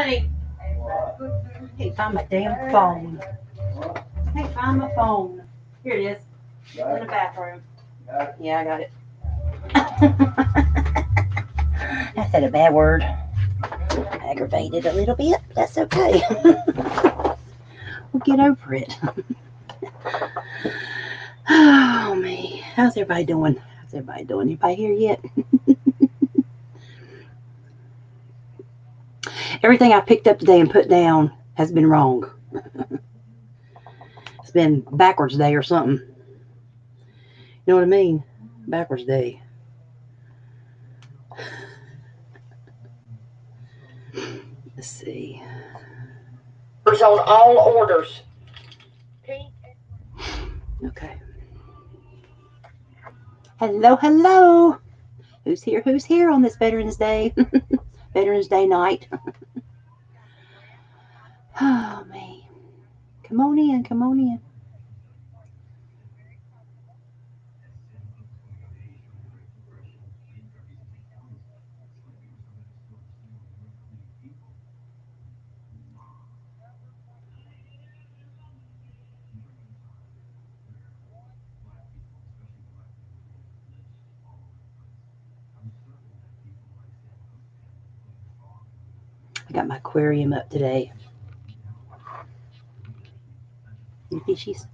Honey. Can't find my damn phone. Can't find my phone. Here it is. In the bathroom. Yeah, I got it. I said a bad word. Aggravated a little bit, but that's okay. We'll get over it. Oh, man. How's everybody doing? How's everybody doing? Anybody here yet? Everything I picked up today and put down has been wrong. It's been backwards day or something. You know what I mean? Backwards day. Let's see. On all orders. Okay. Hello, hello. Who's here? Who's here on this Veterans Day? Veterans Day night. Oh, man. Come on in, come on in. I got my aquarium up today. You think she's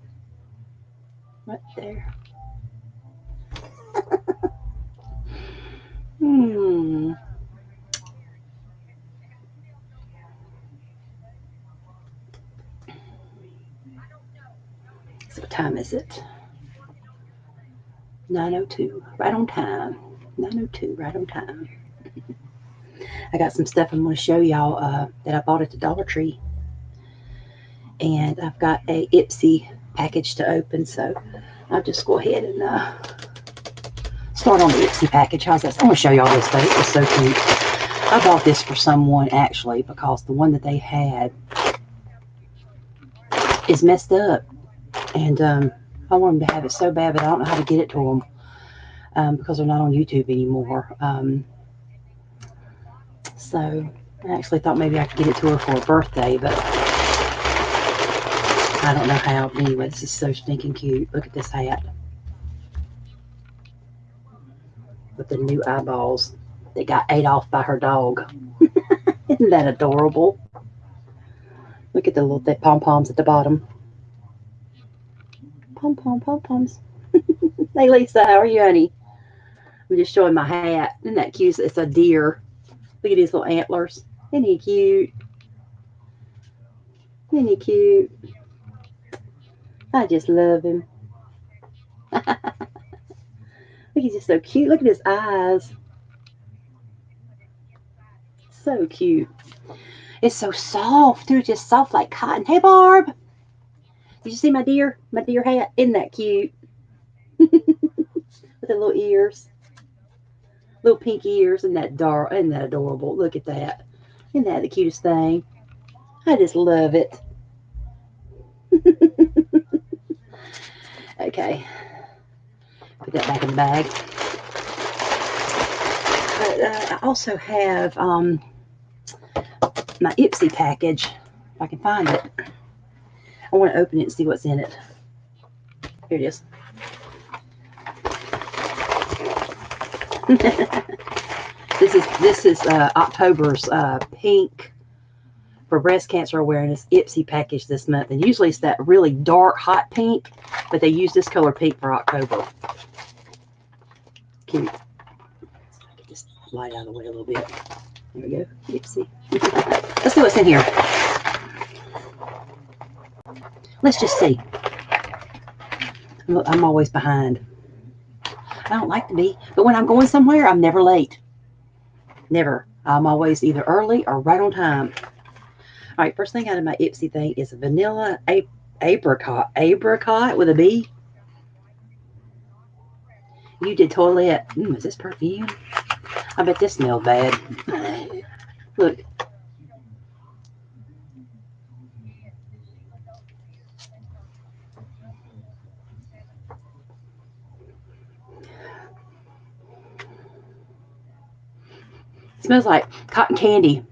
right there? So what time is it? 9:02, right on time. 9:02, right on time. I got some stuff I'm going to show y'all that I bought at the Dollar Tree. And I've got a Ipsy package to open, so I'll just go ahead and start on the Ipsy package. How's that? I'm going to show y'all this though. It was so cute. I bought this for someone actually because the one that they had is messed up. And I want them to have it so bad, but I don't know how to get it to them because they're not on YouTube anymore. So I actually thought maybe I could get it to her for her birthday, but I don't know how. But anyway, this is so stinking cute. Look at this hat with the new eyeballs that got ate off by her dog. Isn't that adorable? Look at the little pom-poms at the bottom. Pom-poms. Hey, Lisa, how are you, honey? I'm just showing my hat. Isn't that cute? It's a deer. Look at his little antlers. Isn't he cute? Isn't he cute? I just love him. Look, he's just so cute. Look at his eyes. So cute. It's so soft, too. Just soft like cotton. Hey, Barb. Did you see my deer? My deer hat? Isn't that cute? With the little ears. Little pink ears. Isn't that adorable? Look at that. Isn't that the cutest thing? I just love it. Okay. Put that back in the bag. But I also have my Ipsy package. If I can find it. I want to open it and see what's in it. Here it is. This is October's pink for breast cancer awareness Ipsy package this month, and usually it's that really dark hot pink, but they use this color pink for October. Cute. So I can just light out of the way a little bit. There we go. Ipsy. Let's see what's in here. Let's just see. I'm always behind. I don't like to be, but when I'm going somewhere, I'm never late. Never. I'm always either early or right on time. All right, first thing out of my Ipsy thing is vanilla apricot. Apricot with a B. You did toilet. Is this perfume? I bet this smells bad. Look. It smells like cotton candy.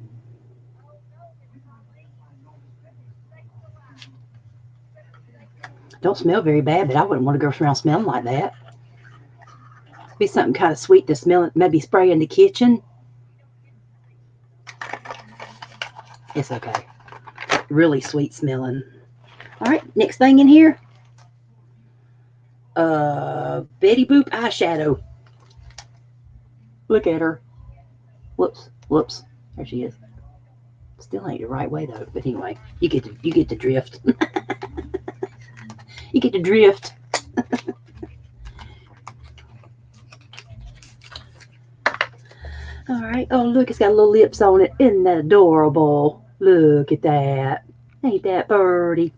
Don't smell very bad, but I wouldn't want to go around smelling like that. Be something kind of sweet to smell. Maybe spray in the kitchen. It's okay. Really sweet smelling. All right, next thing in here. Betty Boop eyeshadow. Look at her. Whoops, whoops. There she is. Still ain't the right way though. But anyway, you get the drift. You get the drift. All right. Oh, look, it's got little lips on it. Isn't that adorable? Look at that. Ain't that birdie?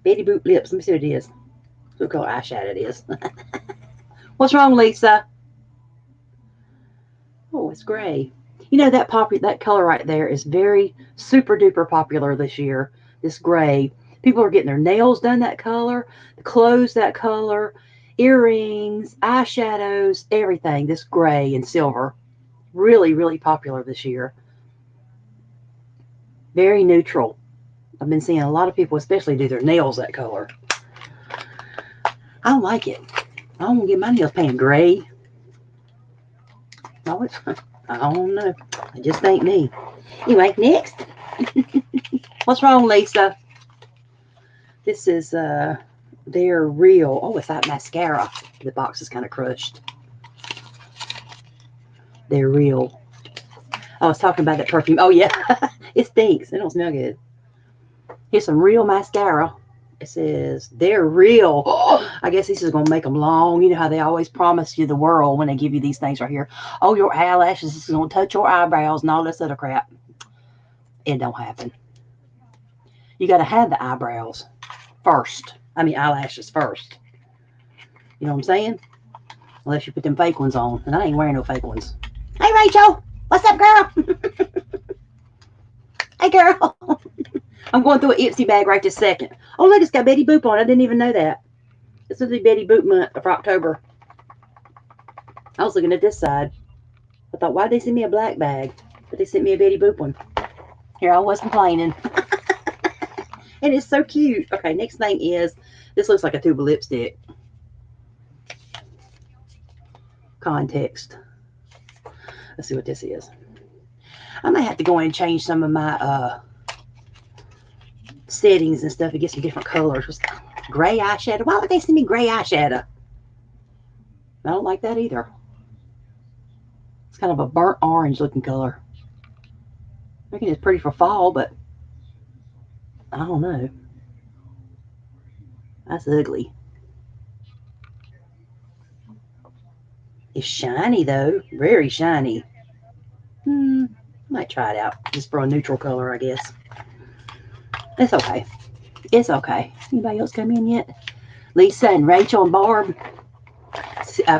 Betty Boop lips. Let me see what it is. Look what eyeshadow it is. What's wrong, Lisa? Oh, it's gray. You know that color right there is very super duper popular this year. This gray. People are getting their nails done that color, the clothes that color, earrings, eyeshadows, everything. This gray and silver. Really, really popular this year. Very neutral. I've been seeing a lot of people, especially, do their nails that color. I don't like it. I don't want to get my nails painted gray. No, it's, I don't know. It just ain't me. Anyway, next. What's wrong, Lisa? This is They're Real. Oh, it's that mascara. The box is kind of crushed. They're Real. I was talking about that perfume. Oh, yeah. It stinks. It don't smell good. Here's some real mascara. It says, They're Real. I guess this is going to make them long. You know how they always promise you the world when they give you these things right here. Oh, your eyelashes is going to touch your eyebrows and all this other crap. It don't happen. You got to have the eyebrows first. I mean, eyelashes first. You know what I'm saying? Unless you put them fake ones on. And I ain't wearing no fake ones. Hey, Rachel. What's up, girl? Hey, girl. I'm going through an Ipsy bag right this second. Oh, look, it's got Betty Boop on. I didn't even know that. This is the Betty Boop month for October. I was looking at this side. I thought, why'd they send me a black bag? But they sent me a Betty Boop one. Here I was complaining. And it's so cute. Okay, next thing is, this looks like a tube of lipstick. Context. Let's see what this is. I might have to go in and change some of my settings and stuff to get some different colors. Gray eyeshadow. Why would they send me gray eyeshadow? I don't like that either. It's kind of a burnt orange looking color. I think it's pretty for fall, but I don't know. That's ugly. It's shiny though. Very shiny. Might try it out. Just for a neutral color, I guess. It's okay. It's okay. Anybody else come in yet? Lisa and Rachel and Barb.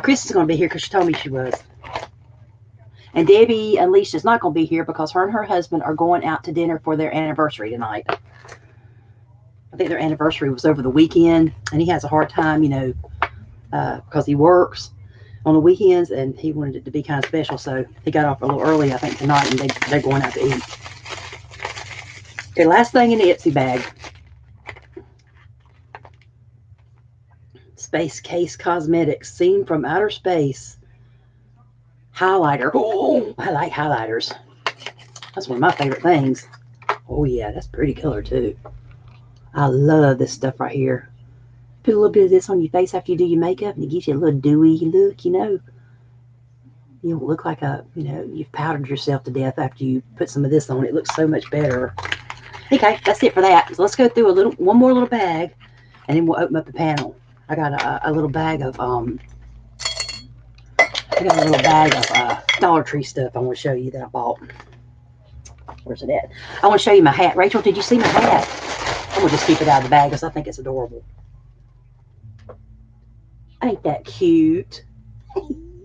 Chris is going to be here because she told me she was. And Debbie Unleashed is not going to be here because her and her husband are going out to dinner for their anniversary tonight. I think their anniversary was over the weekend, and he has a hard time, because he works on the weekends, and he wanted it to be kind of special, so he got off a little early, I think, tonight, and they're going out to eat. Okay, last thing in the Ipsy bag. Space Case Cosmetics, Seen from Outer Space. Highlighter. Oh, I like highlighters. That's one of my favorite things. Oh, yeah, that's pretty color, too. I love this stuff right here. Put a little bit of this on your face after you do your makeup, and it gives you a little dewy look, You don't look like you've powdered yourself to death after you put some of this on. It looks so much better. Okay, that's it for that. So let's go through one more little bag, and then we'll open up the panel. I got a little bag of Dollar Tree stuff I want to show you that I bought. Where's it at? I want to show you my hat. Rachel, did you see my hat? I'm going to just keep it out of the bag because I think it's adorable. Ain't that cute?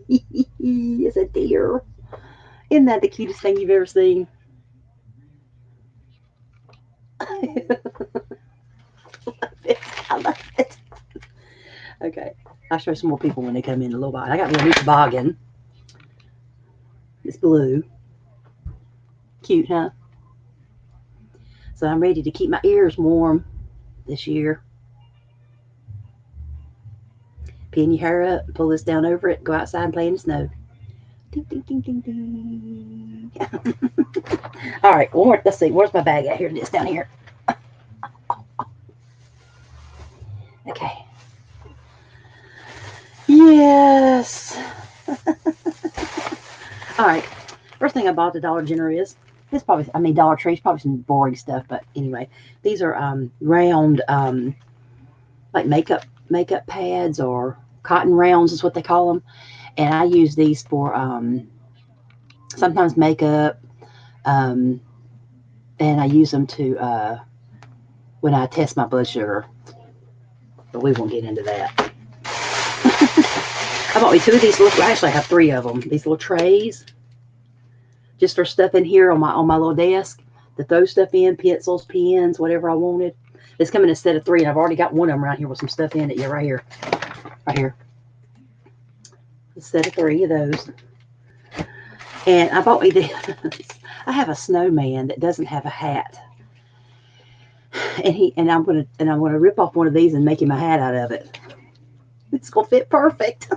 It's a deer. Isn't that the cutest thing you've ever seen? I love it. Okay. I'll show some more people when they come in a little while. I got me a new toboggan. It's blue. Cute, huh? So I'm ready to keep my ears warm this year. Pin your hair up, pull this down over it, go outside and play in the snow. Ding, ding, ding, ding, ding. All right, one more. Let's see. Where's my bag at? Here it is down here. Okay. Yes. All right. First thing I bought at the Dollar General is this probably. I mean, Dollar Tree's probably some boring stuff, but anyway, these are round like makeup pads or cotton rounds is what they call them, and I use these for sometimes makeup, um, and I use them to when I test my blood sugar. But we won't get into that. I bought me two of these little. Actually, I have three of them. These little trays, just for stuff in here on my little desk to throw stuff in, pencils, pens, whatever I wanted. It's coming in a set of three, and I've already got one of them right here with some stuff in it. Yeah, right here, right here. A set of three of those. And I bought me this. I have a snowman that doesn't have a hat, and I'm gonna rip off one of these and make him a hat out of it. It's gonna fit perfect.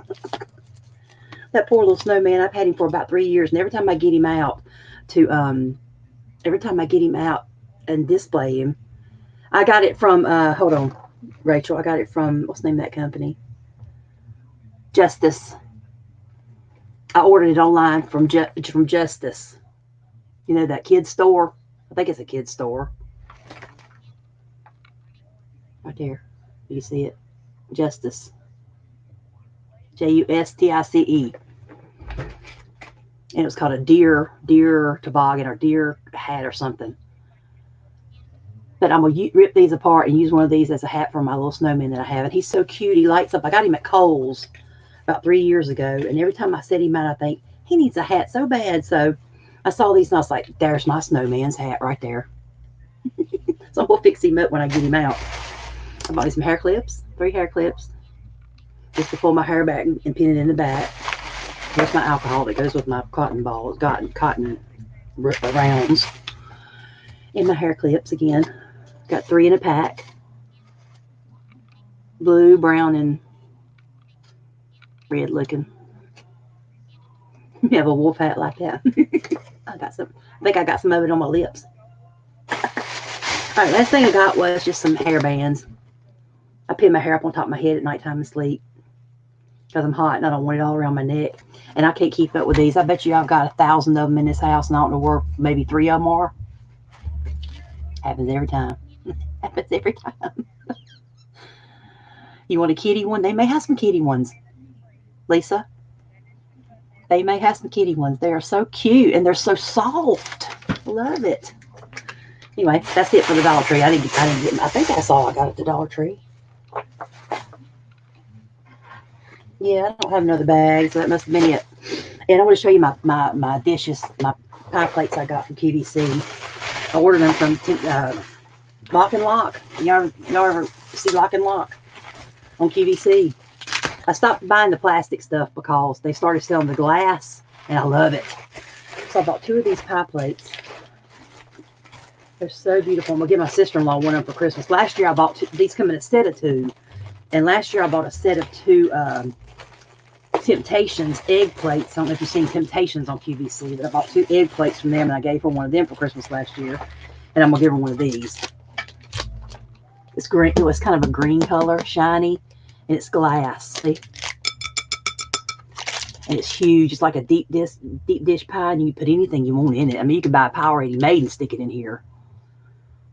That poor little snowman. I've had him for about 3 years, and every time I get him out and display him, I got it from. Hold on, Rachel. I got it from what's the name of that company? Justice. I ordered it online from Justice. You know that kid store. I think it's a kid store. Right there. You see it? Justice. Justice. And it was called a deer toboggan or deer hat or something. But I'm going to rip these apart and use one of these as a hat for my little snowman that I have. And he's so cute. He lights up. I got him at Kohl's about 3 years ago. And every time I set him out, I think, he needs a hat so bad. So I saw these and I was like, there's my snowman's hat right there. So I'm going to fix him up when I get him out. I bought me some hair clips, 3 hair clips, just to pull my hair back and pin it in the back. Here's my alcohol that goes with my cotton balls, cotton rounds. And my hair clips again. Got 3 in a pack. Blue, brown, and red looking. You have a wolf hat like that. I think I got some of it on my lips. All right, last thing I got was just some hair bands. I pin my hair up on top of my head at nighttime and sleep because I'm hot and I don't want it all around my neck. And I can't keep up with these. I bet you I've got 1,000 of them in this house, and I don't know where maybe 3 of them are. Happens every time. Happens every time. You want a kitty one? They may have some kitty ones. Lisa, they may have some kitty ones. They are so cute and they're so soft. Love it. Anyway, that's it for the Dollar Tree. I think that's all I got at the Dollar Tree. Yeah, I don't have another bag, so that must have been it. And I want to show you my dishes, my pie plates I got from QVC. I ordered them from Lock and Lock. Y'all ever see Lock and Lock on QVC? I stopped buying the plastic stuff because they started selling the glass, and I love it. So I bought 2 of these pie plates. They're so beautiful. I'm going to give my sister-in-law one of them for Christmas. Last year I bought 2. These come in a set of 2. And last year I bought a set of 2 Temptations egg plates. I don't know if you've seen Temptations on QVC, but I bought 2 egg plates from them, and I gave her one of them for Christmas last year. And I'm going to give her one of these. It's green. It was kind of a green color, shiny, and it's glass. See? And it's huge. It's like a deep dish pie, and you can put anything you want in it. I mean, you can buy a pie already made and stick it in here.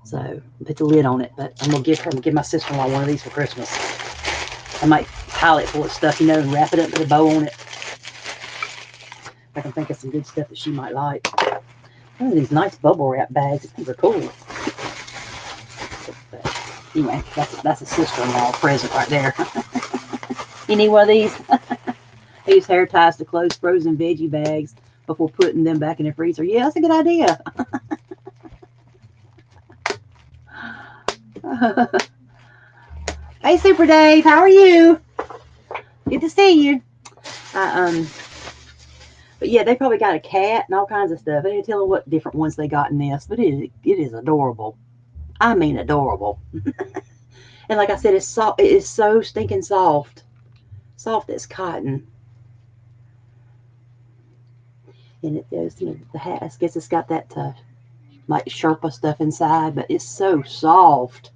So put the lid on it. But I'm gonna give my sister-in-law one of these for Christmas. I might pile it full of stuff, and wrap it up, put a bow on it. I can think of some good stuff that she might like. Oh, these nice bubble wrap bags. These are cool. But anyway, that's a sister-in-law present right there. You need one of these? I use hair ties to close frozen veggie bags before putting them back in the freezer. Yeah, that's a good idea. Hey, Super Dave, how are you? Good to see you. But yeah, they probably got a cat and all kinds of stuff. I didn't tell them what different ones they got in this, but it is adorable. I mean, adorable. And like I said, it is so stinking soft. soft as cotton. And it goes, the hat. I guess it's got that like Sherpa stuff inside, but it's so soft.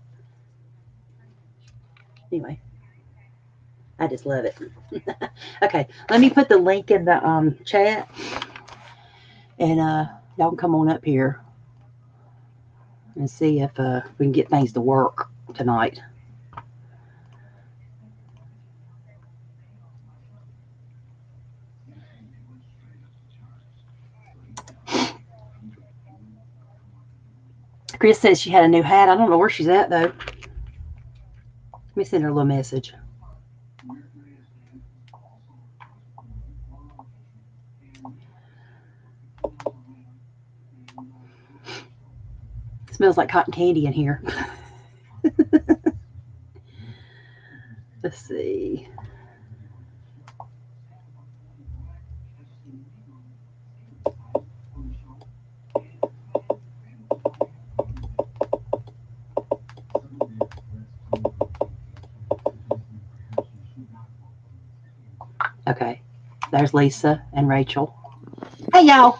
Anyway, I just love it. Okay, let me put the link in the chat, and y'all can come on up here and see if we can get things to work tonight. Chris says she had a new hat. I don't know where she's at though. Let me send her a little message. It smells like cotton candy in here. Let's see. Okay, there's Lisa and Rachel. Hey, y'all.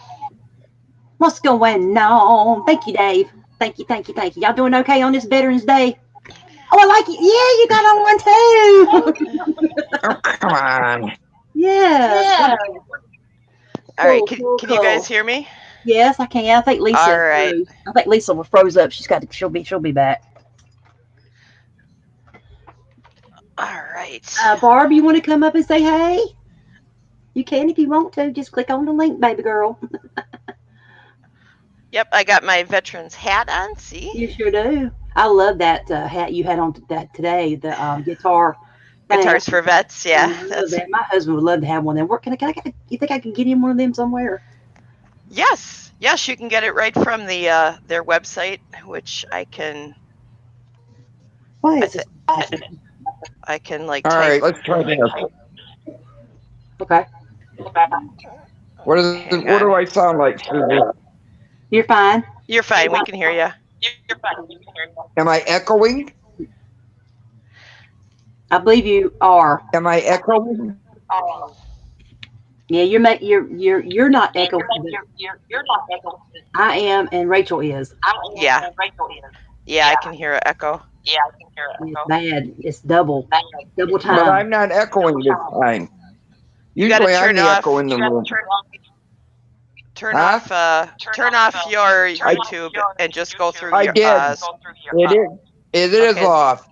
What's going on? Thank you, Dave. Thank you. Y'all doing okay on this Veterans Day? Oh, I like it. Yeah, you got on one too. Oh, come on. Yeah. All right, can you guys hear me? Yes, I can. I think Lisa. All right. I think Lisa will froze up. She'll be back. All right. Barb, you want to come up and say hey? You can if you want to. Just click on the link, baby girl. Yep, I got my veterans hat on. See? You sure do. I love that hat you had on that today. The guitar. Guitars for Vets. Yeah, that. My husband would love to have one of them. You think I can get him one of them somewhere? Yes, you can get it right from the their website, which I can. What is it? I can like. All type. right, let's try this. Okay. What do I sound like, Susie? You're fine. You're fine. We can hear you. You're fine. Am I echoing? I believe you are. Am I echoing? Yeah, you're not echoing. You're not echoing. I am, and Rachel is. Yeah. Yeah, I can hear an echo. It's bad. It's double time. But I'm not echoing this time. Usually I'm the echo in the room. Turn off your YouTube and just go through your. I did. It is off.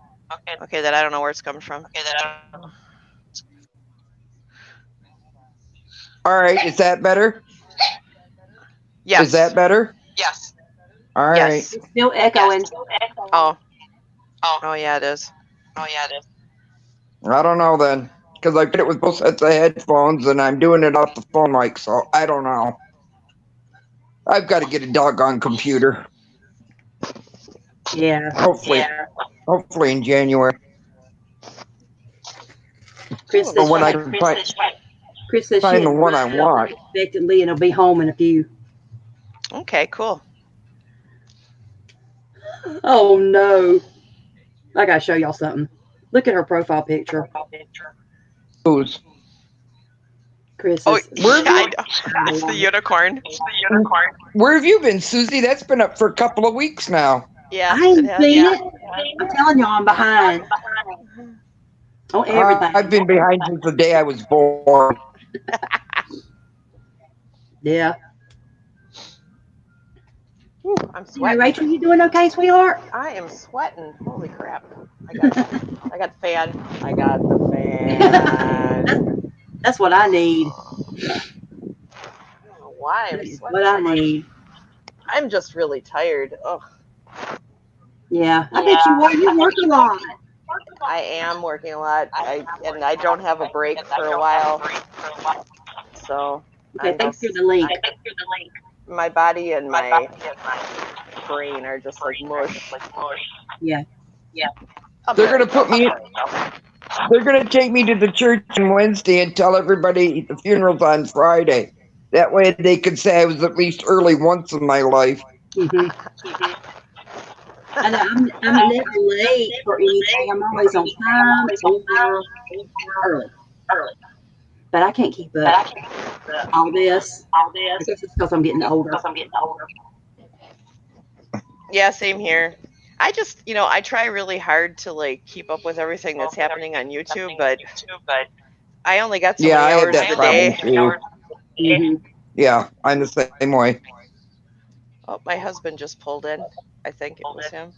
Okay, then I don't know where it's coming from. All right, is that better? Yes. Is that better? Yes. All right. It's still echoing. Oh, yeah, it is. I don't know then, because I did it with both sets of headphones, and I'm doing it off the phone mic, so I don't know. I've got to get a doggone computer. Yeah. Hopefully in January. Chris Or when I can find the one I want. Expectantly, and it'll be home in a few. Okay, cool. Oh no! I gotta show y'all something. Look at her profile picture. Who's? Chris. Oh, yeah, it's the unicorn. Where have you been, Susie? That's been up for a couple of weeks now. Yeah, I ain't seen it. I'm telling y'all, I'm behind. On everything. I've been behind since the day I was born. Yeah. I'm sweating. Hey, Rachel, you doing okay, sweetheart? I am sweating. Holy crap! I got the fan. I got the fan. That's what I need. I don't know why I'm sweating. What I need. I'm just really tired. Ugh. Yeah, I bet you work a lot. I am working a lot. And I don't have a break for a while. So. Okay, thanks for the link. My body and my brain are just like mush. Yeah. They're gonna put me. They're gonna take me to the church on Wednesday and tell everybody the funeral's on Friday. That way they could say I was at least early once in my life. Mm-hmm. And I'm never late for anything. I'm always on time or early. But I can't keep up all this. I guess it's because I'm getting older. Yeah, same here. I just, I try really hard to like keep up with everything that's happening on YouTube, but I only got so Yeah, I many had hours that in the day. problem too. Mhm. Yeah, I'm the same way. Oh, my husband just pulled in. I think it was him.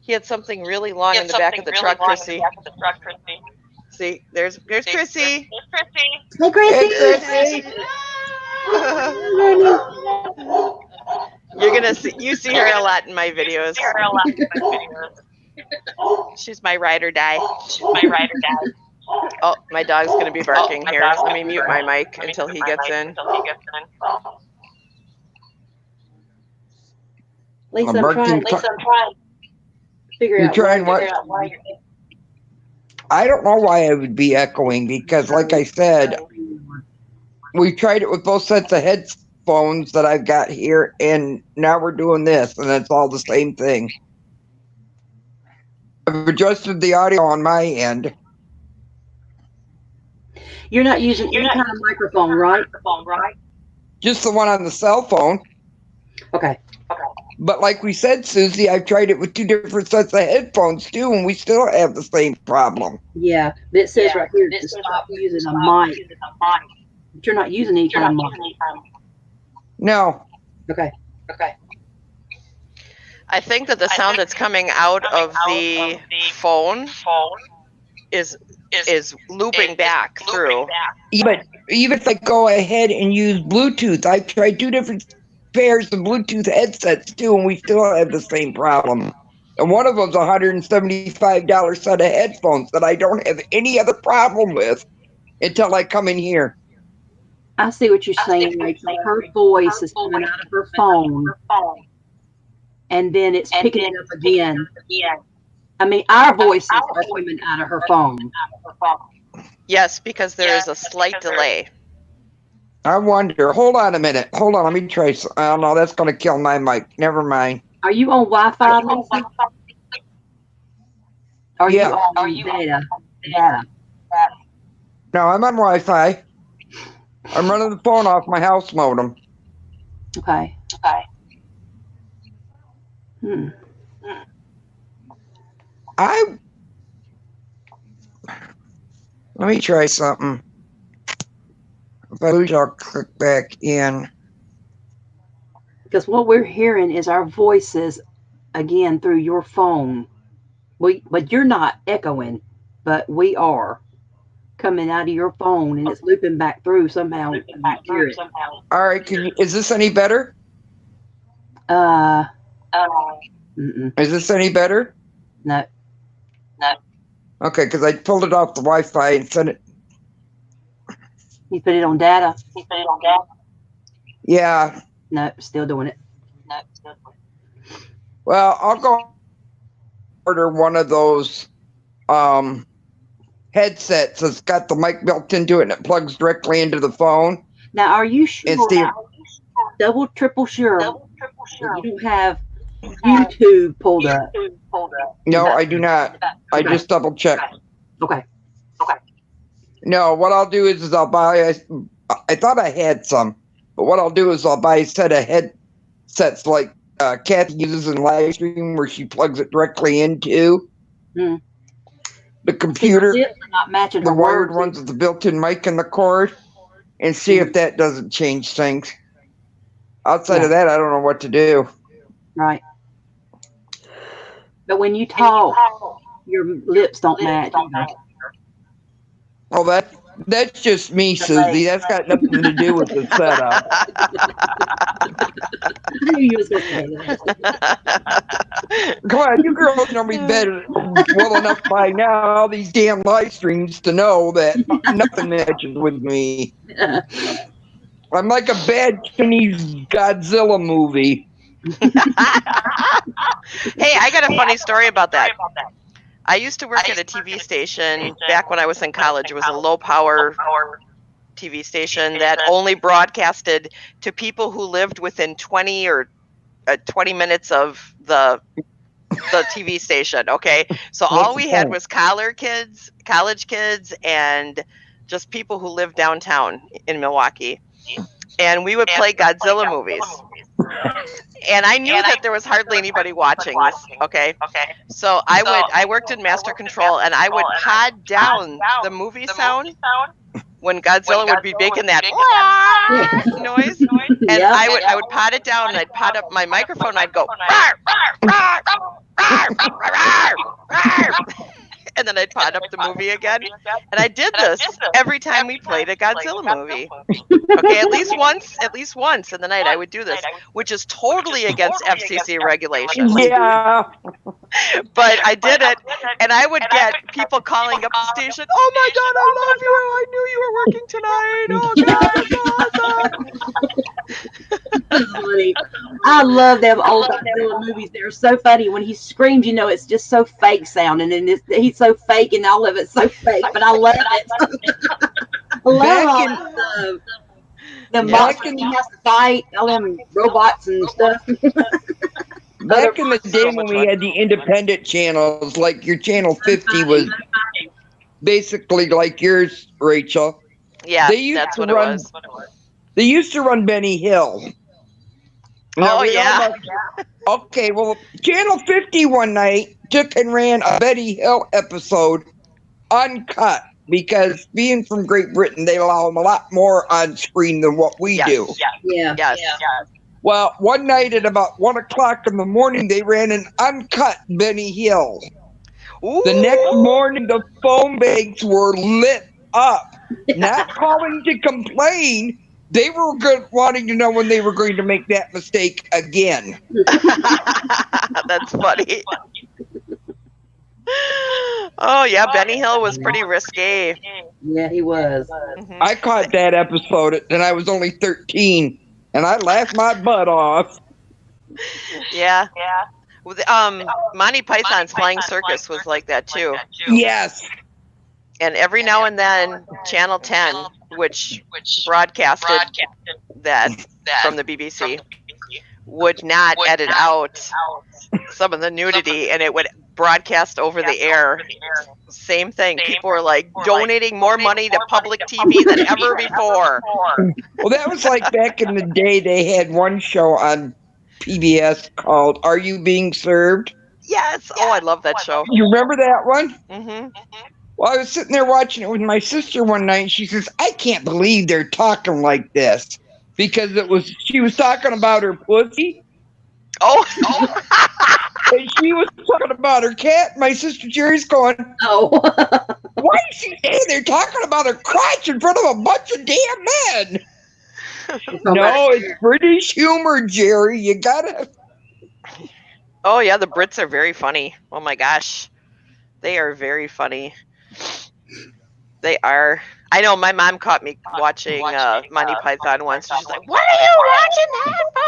He had something really long in the back of the truck, Chrissy. See, there's Chrissy. Hey, Chrissy. Hey, Chrissy. You're gonna see her a lot in my videos. She's my ride or die. Oh, my dog's gonna be barking here. Let me mute my mic until he gets in. Lisa, I'm trying to figure You're out trying what? I don't know why I would be echoing because, like I said, we tried it with both sets of headphones that I've got here, and now we're doing this, and it's all the same thing. I've adjusted the audio on my end. You're not using any kind of microphone, right? Just the one on the cell phone. Okay. But like we said, Susie, I've tried it with 2 different sets of headphones too, and we still have the same problem. Yeah, but it says right here to stop using a mic. But you're not using any kind of mic. No. Okay. I think that the sound that's coming out of the phone is looping back through. But even if I go ahead and use Bluetooth, I've tried 2 different pairs of Bluetooth headsets too, and we still have the same problem. And one of them's a $175 set of headphones that I don't have any other problem with until I come in here. I see what you're saying, Rachel. Her voice is coming out of her phone, and then it's picking it up again. I mean, our voices are coming out of her phone. Yes, because there is a slight delay. I wonder. Hold on a minute. Hold on. Let me try. Oh no, that's going to kill my mic. Never mind. Are you on Wi-Fi, Lisa? Are Yeah. you on data? No, I'm on Wi-Fi. I'm running the phone off my house modem. Okay. Let me try something. If I lose, I'll click back in. Because what we're hearing is our voices again through your phone. But you're not echoing, but we are coming out of your phone, and it's looping back through somehow. You hear it. All right, is this any better? Mm-mm. Is this any better? No. Okay, because I pulled it off the Wi-Fi and sent it. You put it on data? Yeah. No, still doing it. Well, I'll go order one of those headsets that's got the mic built into it and it plugs directly into the phone. Now, are you sure? And see, double, triple sure that you don't have YouTube pulled up? no, I do not. I just double checked. Okay. No, what I'll do is I'll buy. I thought I had some, but what I'll do is I'll buy a set of headsets like Kathy uses in live stream, where she plugs it directly into the computer. See, not matching the her wired words. ones with the built-in mic and the cord, and see if that doesn't change things. Outside of that, I don't know what to do. Right. But when you talk, your lips don't match either. Oh, that's just me, Susie. That's got nothing to do with the setup. I knew you was going to say that. Come on, you girls know me better well enough by now, all these damn live streams, to know that nothing matches with me. I'm like a bad Chinese Godzilla movie. Hey, I got a funny story about that. I used to work at a TV station back when I was in college. It was a low-power TV station that only broadcasted to people who lived within 20 minutes of the the TV station. Okay, so all we had was college kids, and just people who lived downtown in Milwaukee, and we would play Godzilla movies. And I knew that there was hardly anybody watching this. Okay, so I worked in master control, and I would pod down the movie sound when Godzilla would be making that noise, and I would pod it down, and I'd pod up my microphone, and I'd go, and then I'd pod up the movie again, and I did this every time we played a Godzilla movie. Okay, at least once in the night I would do this, which is totally against FCC regulations. Yeah. But I did it, and I would get people calling up the station. Oh my God, I love you! I knew you were working tonight. Oh God, That's funny. I love them old Godzilla movies. They're so funny. When he screams, you know, it's just so fake sounding, and he's so fake, and all of it's so fake. But I love it. I love all the monsters he has to fight, all them robots and stuff. Back in the day when we had the independent channels, like your channel 50 was basically like yours, Rachel. Yeah, that's what it was. They used to run Benny Hill. Oh, yeah. Okay, well, Channel 50 one night took and ran a Benny Hill episode uncut, because being from Great Britain, they allow them a lot more on screen than what we do. Yeah. Yes. Well, one night at about 1 o'clock in the morning, they ran an uncut Benny Hill. Ooh. The next morning, the phone banks were lit up. Not calling to complain. They were wanting to know when they were going to make that mistake again. That's funny. Oh, yeah, Benny Hill was pretty risque. Yeah, he was. Mhm. I caught that episode, and I was only 13, and I laughed my butt off. Yeah. With, Monty Python's Flying Circus was like that, too. Yes. And every now and then, Channel 10, which broadcasted that from the BBC, would not edit out some of the nudity, and it would broadcast over the air. Same thing. People were like donating more money to public TV than ever before. Well, that was like back in the day. They had one show on PBS called "Are You Being Served?" Yes. Oh, I love that show. You remember that one? Mm-hmm. Well, I was sitting there watching it with my sister one night, and she says, "I can't believe they're talking like this," because she was talking about her pussy. Oh. And she was talking about her cat. My sister Jerry's going, Oh. "Why is she saying they're talking about her crotch in front of a bunch of damn men?" No, it's British humor, Jerry. You gotta. Oh, yeah, the Brits are very funny. Oh, my gosh. They are very funny. They are. I know my mom caught me watching Monty Python once. She's like, "What are you watching that for?"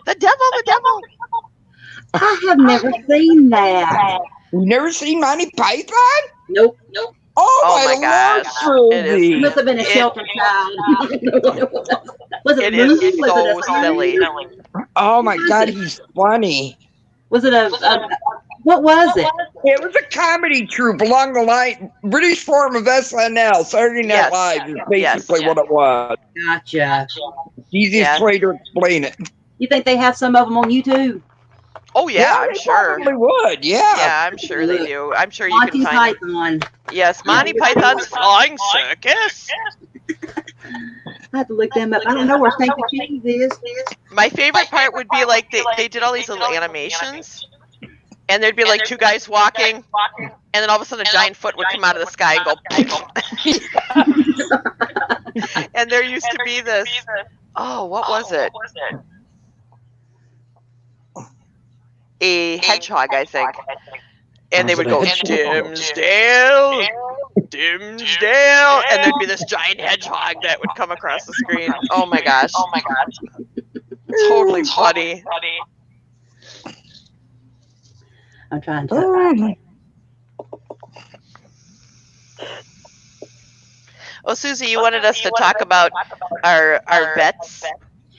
The devil. I have never seen that. You never seen Monty Python? Nope. Oh my my gosh. Lord, It is- Trudy. It must have been a shelter child. I don't know what it was. Was it It a movie? is Was so it a silly. Oh my God, he's funny. Was it a what was it? It was a comedy troupe along the line, British form of SNL, Saturday Night Yes. Live is Yes. basically what it was. Gotcha. Easiest Yeah. way to explain it. You think they have some of them on YouTube? Oh, yeah, I'm they sure. probably would, yeah. Yeah, I'm sure they do. I'm sure you Monty can find Python. Yes, Monty Python's Flying Circus. I have to look them up. I don't know where St. Cheese is. My favorite part would be like they did all these little animations, and there'd be like two guys walking, and then all of a sudden a giant foot would come out of the sky and go. And there used to be this. Oh, what was it? A hedgehog, I think. And they would go, Dimsdale, Dimsdale, and there'd be this giant hedgehog that would come across the screen. Oh my gosh. Totally funny. I'm trying to. Oh, Susie, you wanted us to talk about our bets?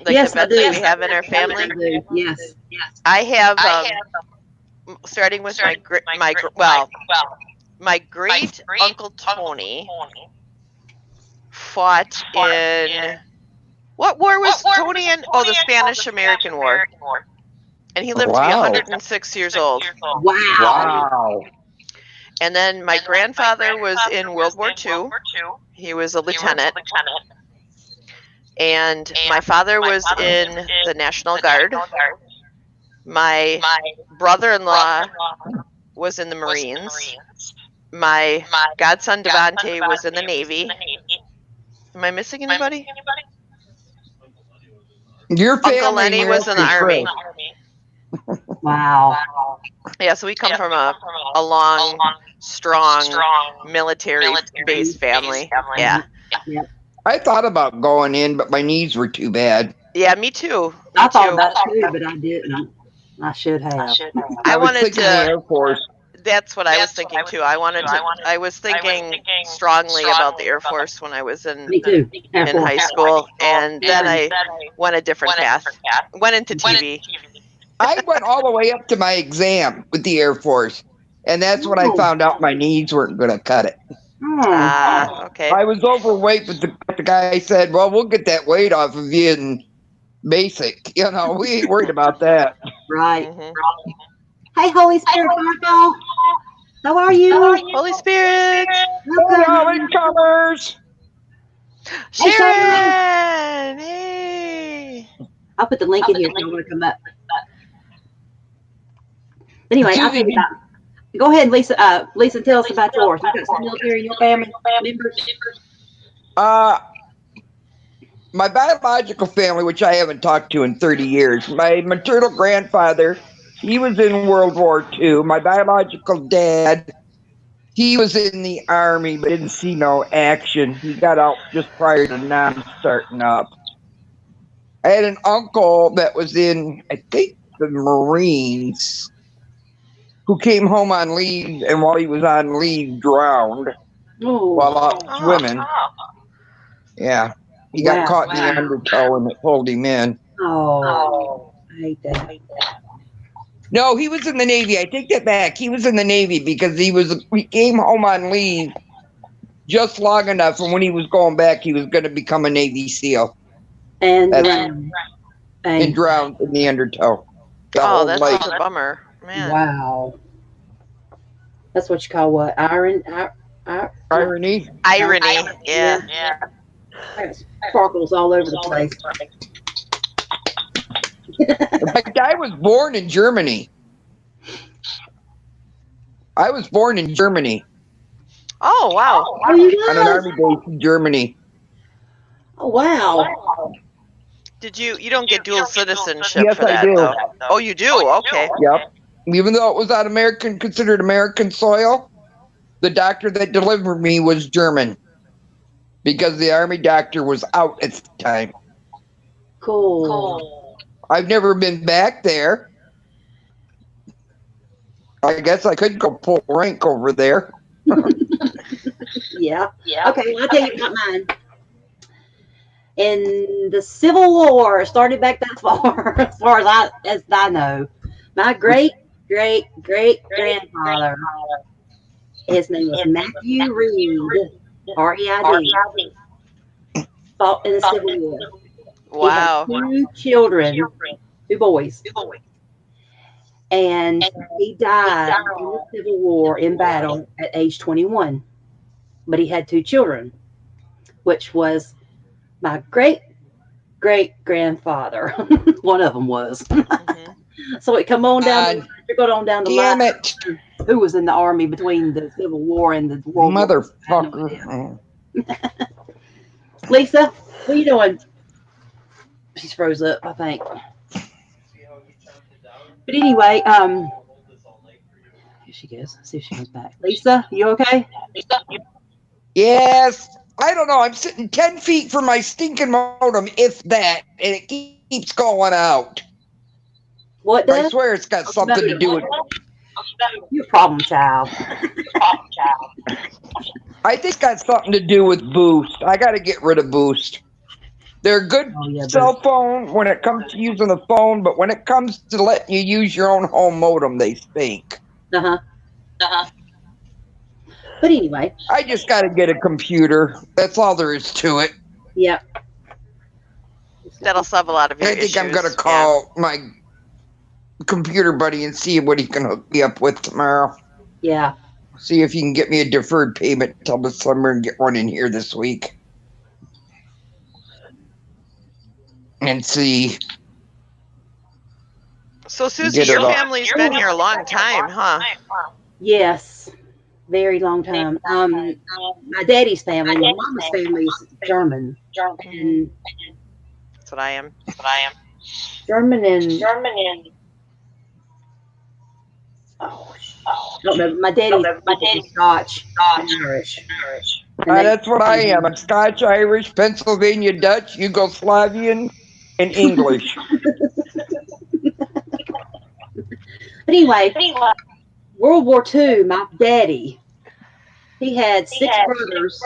Like Yes, the I pets that do. we have in our family. I do. Yes. I have, starting with my great Uncle Tony fought in, what war was Tony in? Oh, the Spanish American War. And he lived to be Wow. 106 years old. Wow. Wow. And then my grandfather was in World War II. He was a lieutenant. And my father was in the National Guard. My brother-in-law was in the Marines. My godson Devante was in the Navy. Am I missing anybody? Your family Uncle Lenny was in the Army. Wow. Yeah, so we come from a long, strong military-based family. Yeah. I thought about going in, but my knees were too bad. Yeah, me too. I thought about it too, but I didn't. I should have. I was wanted thinking the to. Air Force. That's what I was thinking too. I was thinking strongly about the Air Force when I was in Me too. high school, and then I went a different path. Went into TV. I went all the way up to my exam with the Air Force, and that's when I found out my knees weren't going to cut it. Okay. I was overweight, but the guy said, "Well, we'll get that weight off of you in basic. You know, we ain't worried about that." Right. Mhm. Hey, Holy Spirit, Marco. How are you? Holy Spirit. Hello, incomers. Sharon. Hey. I'll put the link in here if you want to come up. Anyway, I'll tell you about. Go ahead, Lisa. Lisa, tell us about yours. You got some military in your family members? My biological family, which I haven't talked to in 30 years, my maternal grandfather, he was in World War II. My biological dad, he was in the Army, but didn't see no action. He got out just prior to NAM starting up. I had an uncle that was in, I think, the Marines, who came home on leave, and while he was on leave, drowned while out swimming. Yeah. He got caught in the undertow and it pulled him in. Oh, I hate that. No, he was in the Navy. I take that back. He was in the Navy because he came home on leave just long enough, and when he was going back, he was going to become a Navy SEAL. And drowned in the undertow. That's a bummer, man. Wow. That's what you call what? Irony? Irony. Yeah. There's sparkles all over the place. Like, I was born in Germany. I was born in Germany. Oh, wow. On an army base in Germany. Oh, wow. Did you don't get dual citizenship Yes, for that, I do. though? Oh, you do? Okay. Yep. Even though it was on considered American soil, the doctor that delivered me was German. Because the Army doctor was out at the time. Cool. I've never been back there. I guess I could go pull rank over there. Yeah. Okay, well, I'll tell you about mine. In the Civil War, started back that far, as far as I know. My great grandfather, his name was Matthew Reed, R-E-I-D, fought in the Civil War. Wow. He had 2 children, 2 boys. And he died in the Civil War in battle at age 21. But he had 2 children, which was my great-great-grandfather. One of them was. So it come on down. Go on down the line. Damn it. Who was in the Army between the Civil War and the World War? Motherfucker. Lisa, what are you doing? She's froze up, I think. But anyway, here she goes. Let's see if she comes back. Lisa, you okay? Yes. I don't know. I'm sitting 10 feet from my stinking modem, if that, and it keeps going out. What does? I swear it's got something to do with it. You're a problem child. I think it's got something to do with Boost. I got to get rid of Boost. They're a good Oh, yeah, cell phone when it comes to using the phone, but when it comes to letting you use your own home modem, they stink. Uh-huh. But anyway. I just got to get a computer. That's all there is to it. Yeah. That'll solve a lot of your I think issues. I'm going to call my computer buddy and see what he can hook me up with tomorrow. Yeah. See if he can get me a deferred payment until the summer and get one in here this week. And see. So, Susie, your family's been here a long time, huh? Yes. Very long time. My daddy's family, my mama's family is German. And That's what I am. German and oh, I don't know. My daddy's Scotch and Irish. And That's what I am. I'm Scotch, Irish, Pennsylvania Dutch, Yugoslavian, and English. But anyway, World War II, my daddy, he had six brothers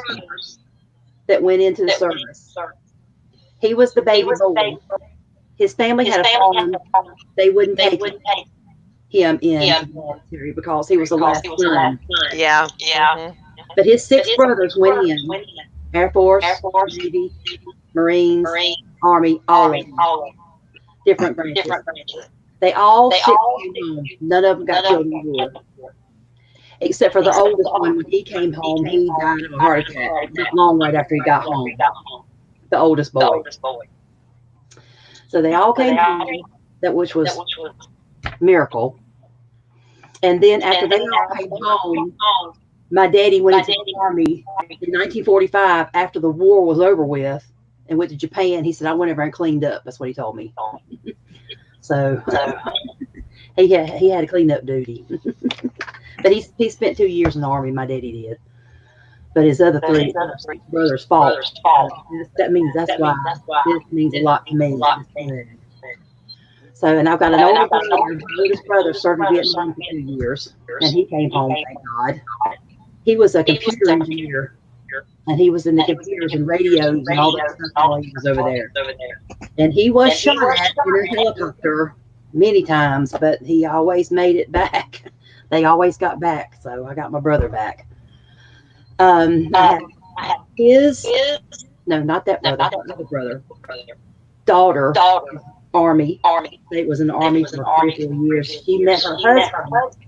that went into the service. He was the baby boy. His family had a farm. They wouldn't take him in the military because he was the last son. Yeah. Mm-hmm. But his six brothers went in. Air Force, Navy, Marines, Army, all of them. Different branches. They all came home. None of them got killed in the war. Except for the oldest one. When he came home, he died of a heart attack not long right after he got home. The oldest boy. So they all came home, which was a miracle. And then after they all came home, my daddy went into the Army in 1945 after the war was over with and went to Japan. He said, I went over and cleaned up. That's what he told me. So he had a cleanup duty. But he spent 2 years in the Army, my daddy did. But his other three brothers fought. That means that's why this means a lot to me. So, and I've got an older brother. My oldest brother served in Vietnam for 2 years, and he came home, thank God. He was a computer engineer, and he was in the computers and radios and all that stuff while he was over there. And he was shot at in a helicopter many times, but he always made it back. They always got back, so I got my brother back. I had no, not that brother, another brother. Daughter, Army. It was in the Army for 34 years. She met her husband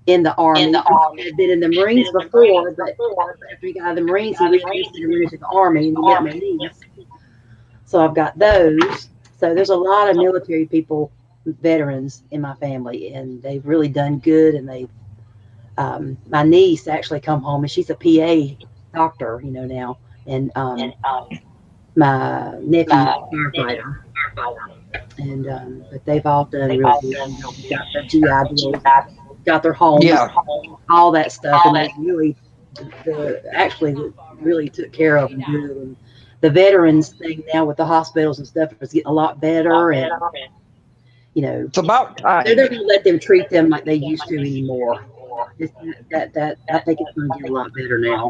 in the Army. He had been in the Marines before, but after he got out of the Marines, he went to the Army and he met me. So I've got those. So there's a lot of military people, veterans in my family, and they've really done good. And they, my niece actually come home, and she's a PA doctor, now. And my nephew, firefighter. And but they've all done really good. Got their GI Bill, got their home, all that stuff, and they really, really took care of them good. And the veterans thing now with the hospitals and stuff is getting a lot better, and it's about time. They're going to let them treat them like they used to anymore. That I think it's going to get a lot better now.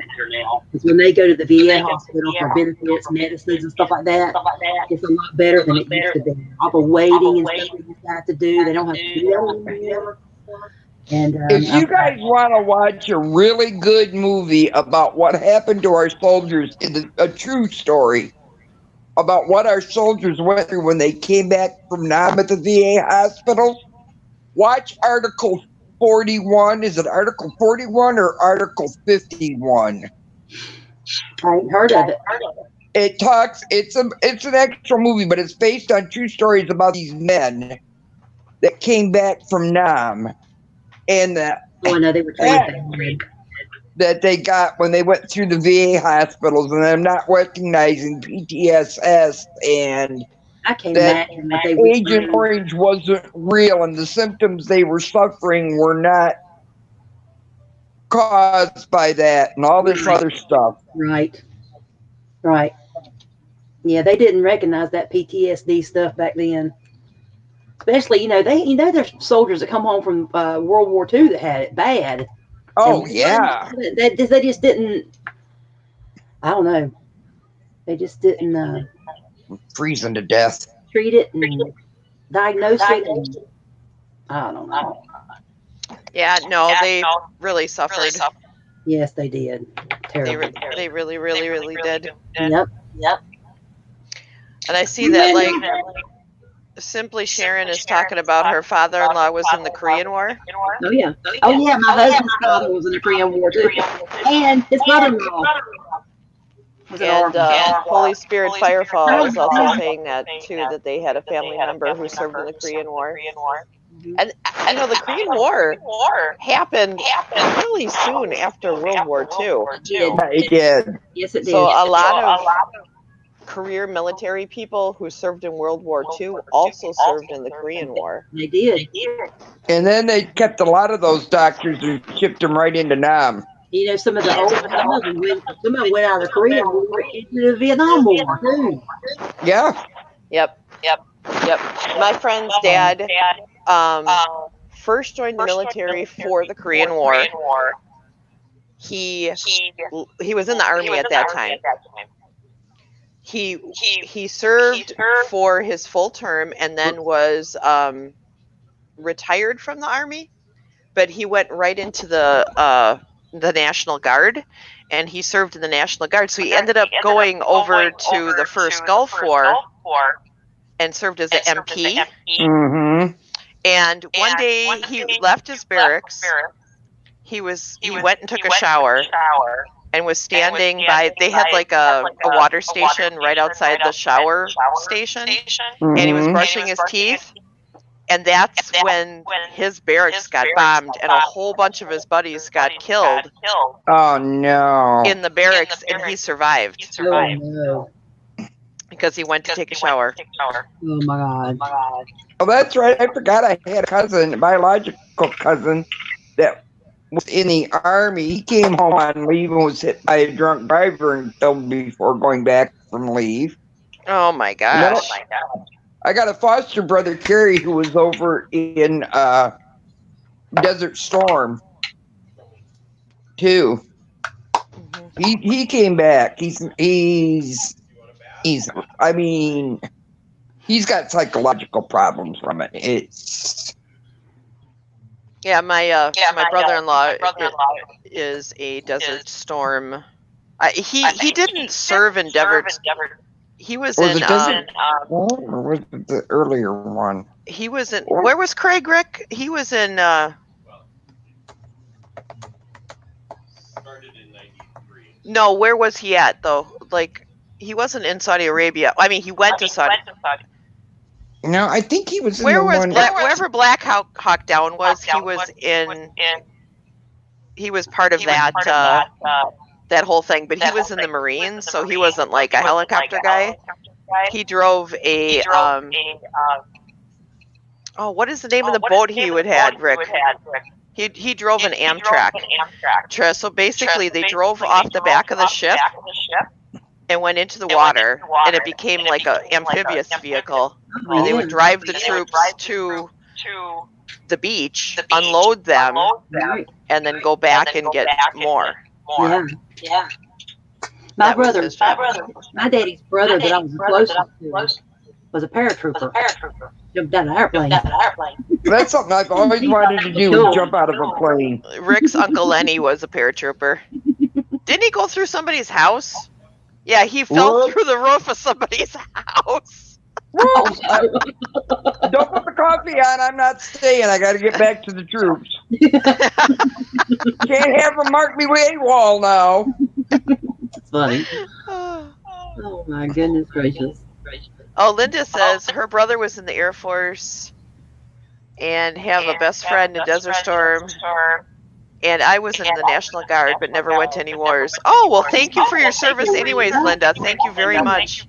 Because when they go to the VA hospital for benefits, medicines, and stuff like that, it's a lot better than it used to be. All the waiting and stuff that you have to do, they don't have to do that anymore. And if you guys want to watch a really good movie about what happened to our soldiers, a true story about what our soldiers went through when they came back from Nam at the VA hospital, watch Article 41. Is it Article 41 or Article 51? I ain't heard of it. It's an extra movie, but it's based on true stories about these men that came back from Nam. And I know they were trained that they got when they went through the VA hospitals, and I'm not recognizing PTSS, and I can't that imagine what they were Agent Orange wasn't real, and the symptoms they were suffering were not caused by that, and all this other stuff. Right. Yeah, they didn't recognize that PTSD stuff back then. Especially, there's soldiers that come home from World War II that had it bad. Oh, yeah. They just didn't, I don't know. They just didn't freezing to death. treat it and diagnose it. And, I don't know. Yeah, no, they really suffered. Yes, they did. Terrible. They really, really, really did. Yep. And I see that, like, Simply Sharon is talking about her father-in-law was in the Korean War. Oh yeah. My husband's father was in the Korean War too, and his mother-in-law was in the And army. Holy Spirit Firefall is also saying that too, that they had a family member who served in the Korean War. And I know the Korean War happened really soon after World War II. It did. Yes, it did. So a lot of career military people who served in World War II also served in the Korean War. They did. And then they kept a lot of those doctors and shipped them right into Nam. You know, some of them went out of the Korean War into the Vietnam War too. Yeah. Yep. My friend's dad first joined the military for the Korean War. He was in the army at that time. He served for his full term and then was retired from the army, but he went right into the National Guard, and he served in the National Guard. So he ended up going over to the first Gulf War and served as an MP. Mm-hmm. And one day he left his barracks. He went and took a shower and was standing by. They had like a water station right outside the shower station, and he was brushing his teeth. And that's when his barracks got bombed, and a whole bunch of his buddies got killed. Oh no! In the barracks, and he survived. Oh no! Because he went to take a shower. Oh my God! Oh, that's right. I forgot I had a cousin, a biological cousin, that was in the army. He came home on leave and was hit by a drunk driver and killed before going back from leave. Oh my gosh! I got a foster brother, Kerry, who was over in Desert Storm too. He came back. He's I mean, he's got psychological problems from it. It's my brother-in-law is a Desert Storm. He didn't serve in Desert. He was in. Or was it the earlier one? He was in. Where was Craig, Rick? He was in. Started in 93. No, where was he at though? Like, he wasn't in Saudi Arabia. I mean, he went to Saudi. No, I think he was in wherever Black Hawk Down was. He was in. He was part of that. That whole thing, but he was in the Marines, so he wasn't like a helicopter guy. He drove a what is the name of the boat he would had, Rick? He drove an Amtrak. So basically, they drove off the back of the ship and went into the water, and it became like an amphibious vehicle. And they would drive the troops to the beach, unload them, and then go back and get more. Yeah. My daddy's brother that I was closest to was a paratrooper. Jumped out of an airplane. That's something I've always wanted to do, is jump out of a plane. Rick's Uncle Lenny was a paratrooper. Didn't he go through somebody's house? Yeah, he fell through the roof of somebody's house. Don't put the coffee on. I'm not staying. I got to get back to the troops. Can't have them mark me with AWOL now. It's funny. Oh my goodness gracious. Oh, Linda says her brother was in the Air Force and have a best friend in Desert Storm. And I was in the National Guard, but never went to any wars. Oh, well, thank you for your service anyways, Linda. Thank you very much.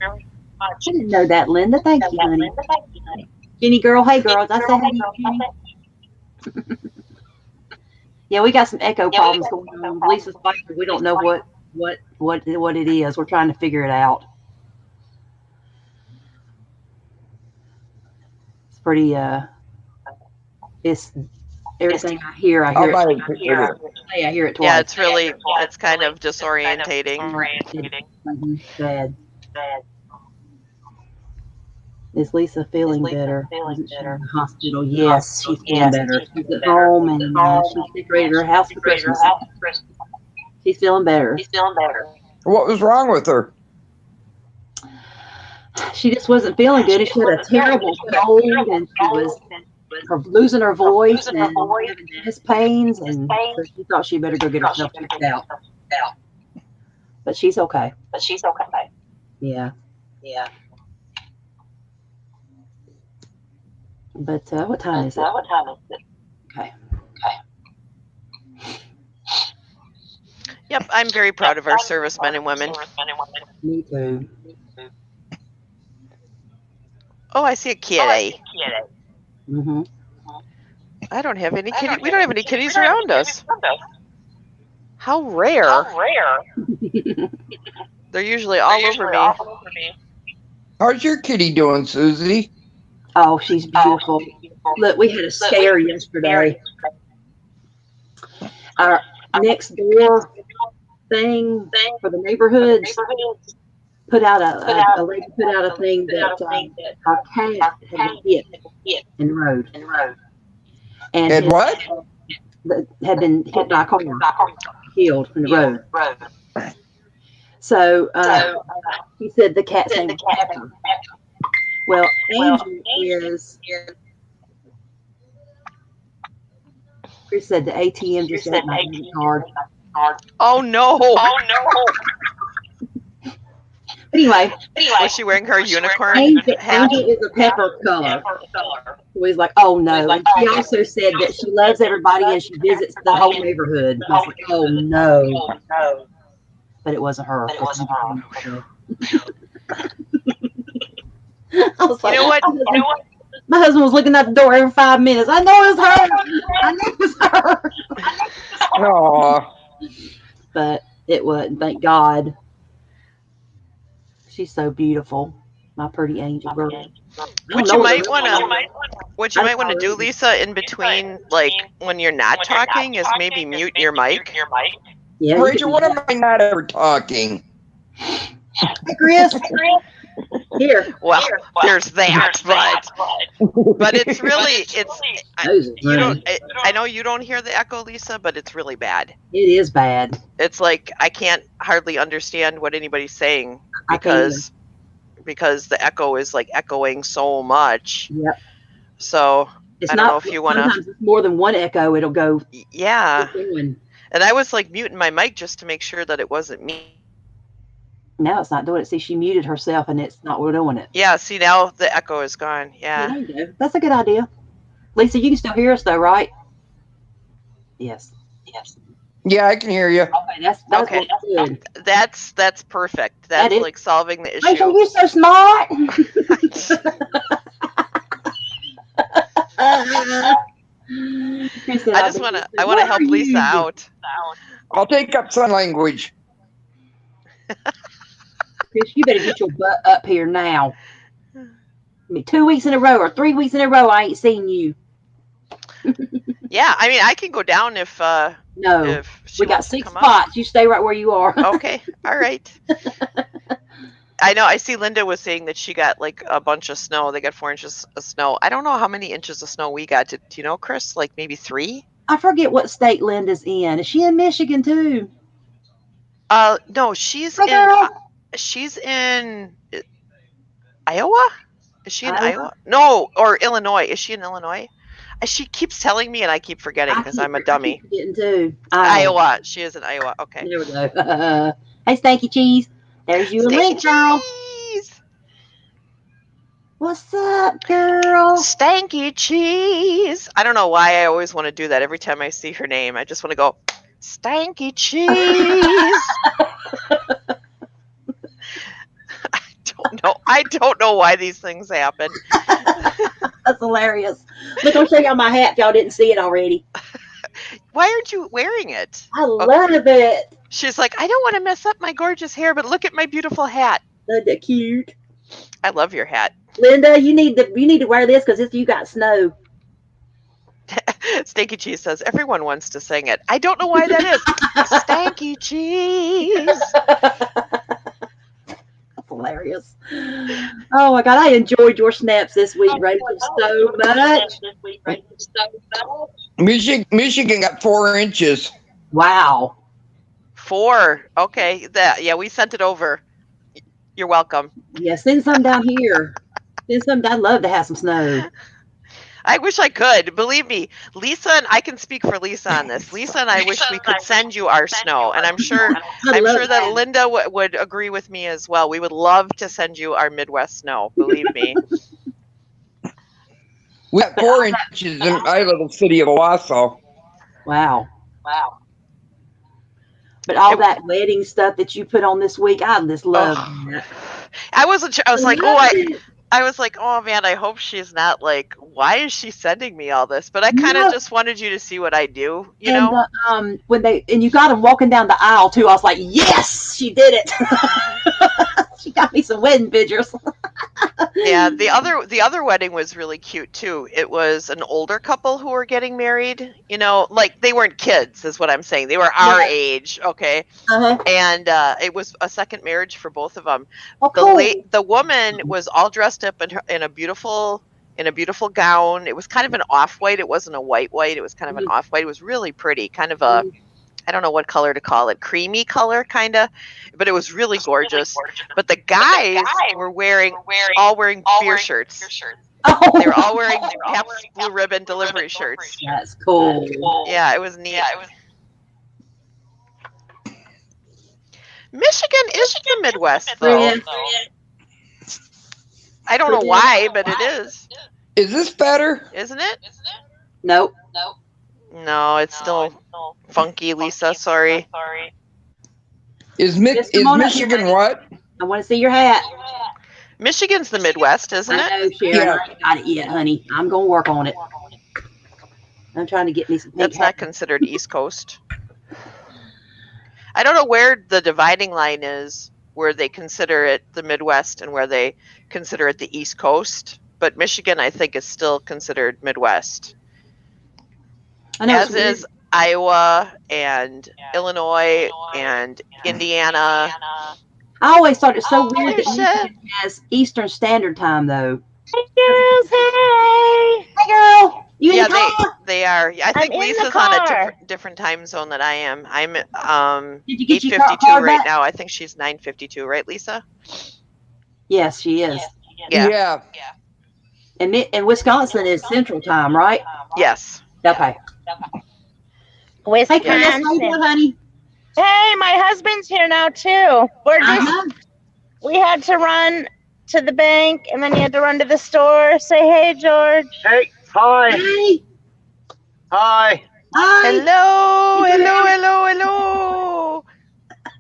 I didn't know that, Linda. Thank you, honey. Jenny girl, hey girls. I said hey, Jenny. Yeah, we got some echo problems going on. Lisa's fighting. We don't know what it is. We're trying to figure it out. It's pretty it's everything I hear it. I hear it twice. Yeah, it's kind of disorientating. Bad. Is Lisa feeling better? Isn't she in the hospital? Yes, she's feeling better. She's at home and she decorated her house for Christmas. She's feeling better. What was wrong with her? She just wasn't feeling good. She had a terrible cold and she was losing her voice and having chest pains, and so she thought she better go get herself checked out. But she's okay. Yeah. But what time is it? Okay. Yep, I'm very proud of our servicemen and women. Me too. Oh, I see a kitty. Mm-hmm. I don't have any kitty. We don't have any kitties around us. How rare. They're usually all over me. How's your kitty doing, Susie? Oh, she's beautiful. Look, we had a scare yesterday. Our next door thing for the neighborhoods put out a lady put out a thing that our cat had been hit in the road. And And what? had been hit by a car, killed in the road. So he said the cat's name was Pepper. Well, Angel is. Chris said the ATM just got my debit card. Oh no! Anyway, Was she wearing her unicorn Angel hat? is a pepper color. So he's like, oh no. And she also said that she loves everybody and she visits the whole neighborhood. And I was like, oh no. But it wasn't her. I was like, You know what? My husband was looking at the door every 5 minutes. I know it's her. Aw. But it wasn't. Thank God. She's so beautiful, my pretty angel girl. What you might want to do, Lisa, in between, like when you're not talking, is maybe mute your mic. Yeah, Rachel, what am I not ever talking? Hey, Chris. Here. Well, there's that, but it's really you don't. I know you don't hear the echo, Lisa, but it's really bad. It is bad. It's like I can't hardly understand what anybody's saying because the echo is like echoing so much. Yep. So It's I don't know if you want to. Sometimes it's more than one echo. It'll go. Yeah. And I was like muting my mic just to make sure that it wasn't me. Now it's not doing it. See, she muted herself, and it's not doing it. Yeah. See, now the echo is gone. Yeah. There you go. That's a good idea. Lisa, you can still hear us though, right? Yes. Yeah, I can hear you. Okay, that's Okay. good. That's perfect. That's is. like solving the Rachel, issue. you're so smart. I want to help Lisa out. I'll take up sign language. Chris, you better get your butt up here now. I mean, 2 weeks in a row or 3 weeks in a row, I ain't seen you. Yeah, I mean, I can go down if No, if she we got wants to 6 come up. spots. You stay right where you are. Okay, all right. I know. I see Linda was saying that she got like a bunch of snow. They got 4 inches of snow. I don't know how many inches of snow we got. Do you know, Chris? Like maybe 3? I forget what state Linda's in. Is she in Michigan too? No, she's Hi, in. girl. She's in Iowa. Is she in Iowa? Iowa? No, or Illinois. Is she in Illinois? She keeps telling me, and I keep forgetting because I'm a dummy. I keep forgetting too. Iowa. She is in Iowa. Okay. There we go. Hey, Stanky Cheese. There's you a link, girl. Cheese. What's up, girl? Stanky Cheese. I don't know why I always want to do that every time I see her name. I just want to go, Stanky Cheese. I don't know why these things happen. That's hilarious. Look, I'll show y'all my hat if y'all didn't see it already. Why aren't you wearing it? I love it. She's like, I don't want to mess up my gorgeous hair, but look at my beautiful hat. Isn't that cute? I love your hat. Linda, you need to wear this because you got snow. Stanky Cheese says, everyone wants to sing it. I don't know why that is. Stanky Cheese. That's hilarious. Oh my God, I enjoyed your snaps this week, Rachel, so much. Michigan got 4 inches. Wow. 4. Okay. Yeah, we sent it over. You're welcome. Yeah, send some down here. Send some. I'd love to have some snow. I wish I could. Believe me, Lisa and I can speak for Lisa on this. Lisa and I wish we could send you our snow, and I'm sure that Linda would agree with me as well. We would love to send you our Midwest snow. Believe me. We got 4 inches in my little city of Owasso. Wow. But all that wedding stuff that you put on this week, I just love that. I was like, I was like, oh man, I hope she's not like, why is she sending me all this? But I kind of just wanted you to see what I do, you know? When you got them walking down the aisle too, I was like, yes, she did it. She got me some wedding pictures. Yeah, the other wedding was really cute too. It was an older couple who were getting married. You know, like they weren't kids, is what I'm saying. They were our age, okay. And it was a second marriage for both of them. Oh, cool. The woman was all dressed up in a beautiful gown. It was kind of an off-white. It wasn't a white. It was kind of an off-white. It was really pretty, kind of a I don't know what color to call it, creamy color, kind of, but it was really gorgeous. But the guys were all wearing beer shirts. Oh. They were all wearing Pabst Blue Ribbon delivery shirts. That's cool. Yeah, it was neat. Michigan is the Midwest, though. I don't know why, but it is. Is this better? Isn't it? Nope. No, it's still funky, Lisa. Sorry. Is Michigan what? I want to see your hat. Michigan's the Midwest, isn't I know, it? Sharon. Yeah. I ain't got it yet, honey. I'm going to work on it. I'm trying to get me some pink That's not hats. considered East Coast. I don't know where the dividing line is, where they consider it the Midwest and where they consider it the East Coast. But Michigan, I think, is still considered Midwest. I know, As is Iowa and Illinois and Indiana. I always thought it's so weird that Michigan has Eastern Standard Time, though. Hey, girls, hey! Hey, girl! You in the Yeah, car? they are. I think in the Lisa's on a car. different time zone than I am. I'm Did you get your car 8:52 right back? now. I think she's 9:52, right, Lisa? Yes, she is. Yeah. And Wisconsin is Central Time, right? Yes. Okay. Hey, Chris, how you doing, Wisconsin. honey? Hey, my husband's here now too. Uh-huh. We had to run to the bank and then you had to run to the store. Say hey, George. Hey, hi, Hey. hi. Hi. Hello.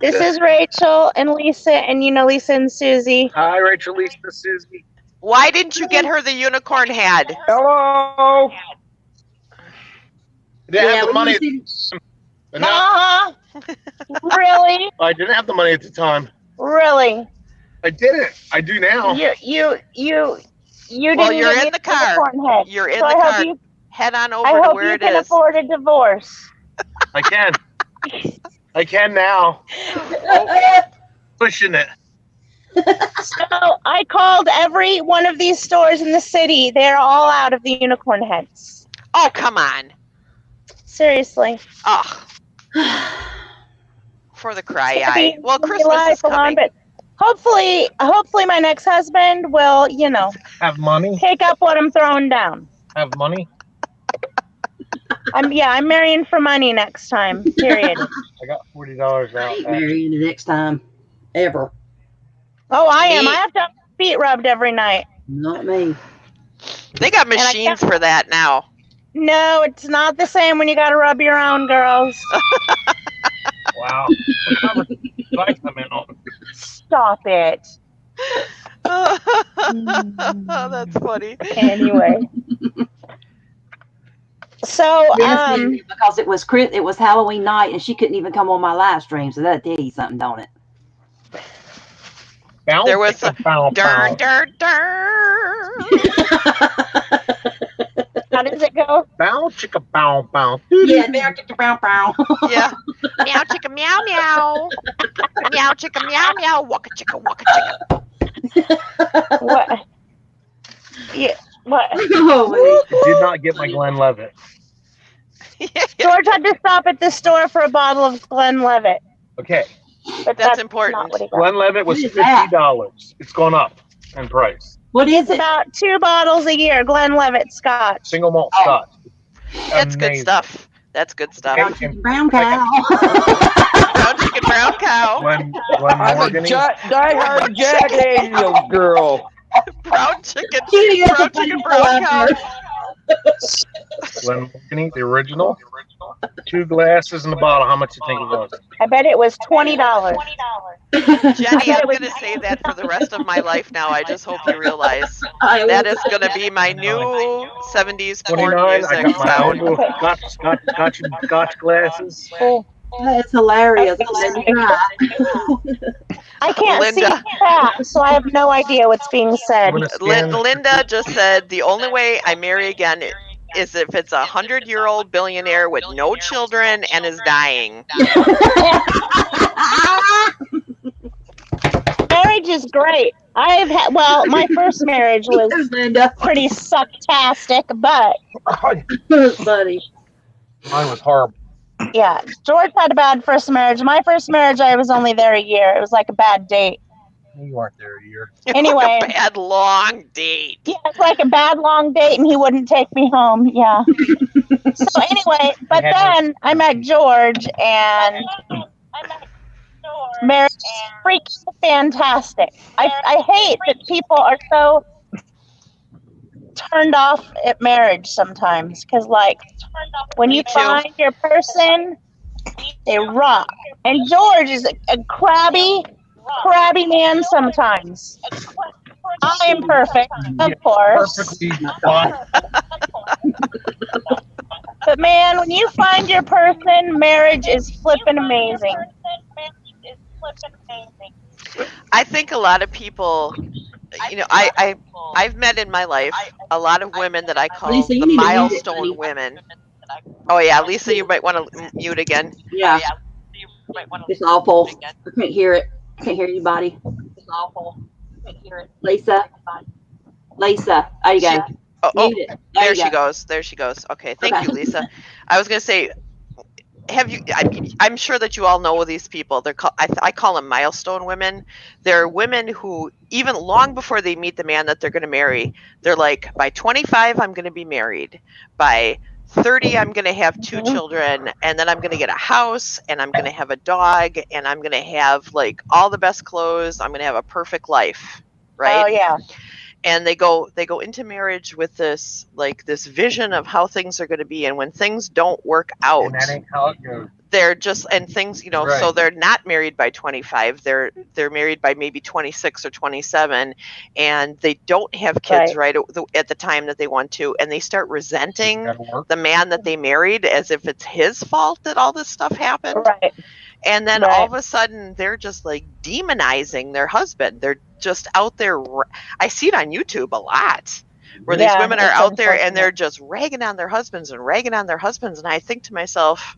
This is Rachel and Lisa, and you know Lisa and Susie. Hi, Rachel, Lisa, Susie. Why didn't you get her the unicorn hat? Hello. I didn't have the we money. received- But now, Really? I didn't have the money at the time. Really? I didn't. I do now. You Well, didn't you're get in the me a car. unicorn head. You're in So the I car. hope you, Head on I over to hope where you it can is. afford a divorce. I can. I can now. Pushing it. So I called every one of these stores in the city. They're all out of the unicorn heads. Oh, come on. Seriously. Oh. For the cry It's eye. Well, gonna be Christmas live is for long, coming. but hopefully my next husband will, Have money. pick up what I'm throwing down. Have money. I'm marrying for money next time. Period. I got $40 I out. ain't marrying the next time. Ever. Oh, I am. Me- I have to have my feet rubbed every night. Not me. They got I machines for that now. No, it's not the same when you got to rub your own, girls. Wow. What conversation did I come in on? Stop it. That's funny. Anyway. So, Because it was Halloween night and she couldn't even come on my live stream, so that did you something, don't it? Bounce, There was a bounce, Dur, bounce. dur, dur. How does it go? Bow chicka bow bow. Yeah, meow, chicka, brown, brown. Yeah. Meow chicka meow meow. Meow chicka meow meow. Waka chicka. What? Yeah. What? Oh, Did not get my Glenlivet. George had to stop at the store for a bottle of Glenlivet. Okay, But That's that's important. Not what he got. Glenlivet was What is that? $50. It's gone up in price. what is It's it? about 2 bottles a year, Glenlivet Scotch. Single malt Oh. Scotch. That's good Amazing. stuff. That's good stuff. Brown chicken, brown cow. Brown chicken, brown cow. Glen I'm a Morgany. diehard Jack Daniels girl. Brown chicken, Kitty is brown a funny chicken, brown cow. Glen Morgany, the original. 2 glasses in the bottle. How much do you think it was? I bet it was $20. Jenny, I'm going to say that for the rest of my life now. I just hope you realize that is going to be my new 70s porn 29. I music got my sound. own little scotch glasses. Oh, That's hilarious. I can't see Linda. that, so I have no idea what's being said. I'm gonna scan. Linda just said the only way I marry again is if it's 100-year-old billionaire with no children and is dying. Marriage is great. My first marriage was There's Linda. pretty sucktastic, but Buddy. Mine was horrible. yeah, George had a bad first marriage. My first marriage, I was only there a year. It was like a bad date. You weren't there a year. Anyway. A bad long date. Yeah, it's like a bad long date, and he wouldn't take me home. Yeah. So anyway, but then I met George, and marriage is freaking fantastic. I hate that people are so turned off at marriage sometimes, because like when Me you too. find your person, they rock. And George is a crabby man sometimes. I am perfect, of course. Perfectly fine. But man, when you find your person, marriage is flipping amazing. I think a lot of people, I've met in my life a lot of women that I call Lisa, you the need to mute it, milestone honey. women. Oh yeah, Lisa, you might want to mute again. Yeah. It's awful. I can't hear it. I can't hear anybody. It's awful. I can't hear it. Lisa. There you go. Oh, Mute it. there you she go. goes. There she goes. Okay, thank Okay. you, Lisa. I was gonna say, I'm sure that you all know these people. I call them milestone women. They're women who, even long before they meet the man that they're going to marry, they're like, by 25, I'm going to be married. By 30, I'm going to have 2 children, and then I'm going to get a house, and I'm going to have a dog, and I'm going to have like all the best clothes. I'm going to have a perfect life, right? Oh yeah. And they go into marriage with this vision of how things are going to be, and when things don't work out, And that ain't how it goes. they're just, and things, so Right. they're not married by 25, they're married by maybe 26 or 27, and they don't have kids right at the time that they want to, and they start resenting Gotta work. the man that they married as if it's his fault that all this stuff happened. Right. And then Right. all of a sudden, they're just like demonizing their husband. They're just out there. I see it on YouTube a lot, where these Yeah, women are it's out there and unfortunate. they're just ragging on their husbands. And I think to myself,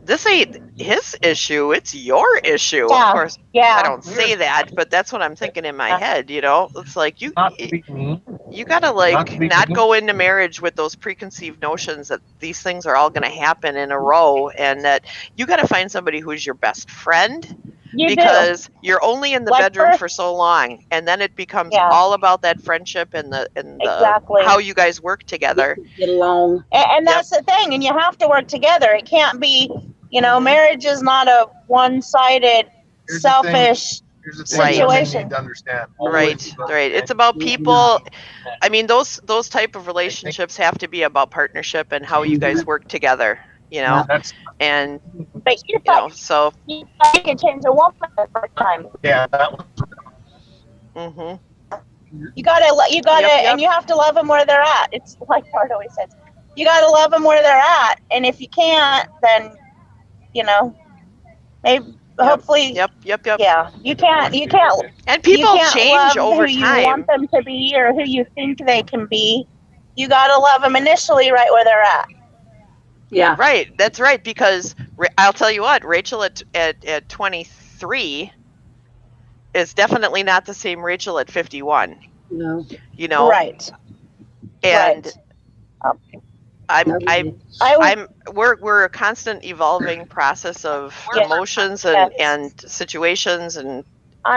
this ain't his issue. It's your issue. Yeah. Of course, Yeah. I don't say that, but that's what I'm thinking in my head. It's like Not to be mean. you gotta Not to be not mean. go into marriage with those preconceived notions that these things are all going to happen in a row, and that you got to find somebody who's your best friend, You because you're only in the Like bedroom first- for so long, and then it becomes Yeah. all about that friendship and the Exactly. how you guys work together. Get along. And that's the thing, and you have to work together. It can't be, marriage is not a one-sided, Here's the thing. selfish. Here's the thing Right. women Situation. need to understand. Right, Always about right. that. It's about people. I mean, those type of relationships have to be about partnership and how you guys work together. That's And But so. you can change a woman the first time. that was hmm You gotta, Yep. and you have to love them where they're at. It's like Bart always says, you gotta love them where they're at. And if you can't, then, maybe, hopefully, Yep. yeah, you can't. And people you can't change love over who time. you want them to be or who you think they can be. you gotta love them initially right where they're at. Yeah. Right. That's right. Because I'll tell you what, Rachel at 23 is definitely not the same Rachel at 51. No. You know. Right. And right. we're a constant evolving process of emotions and situations and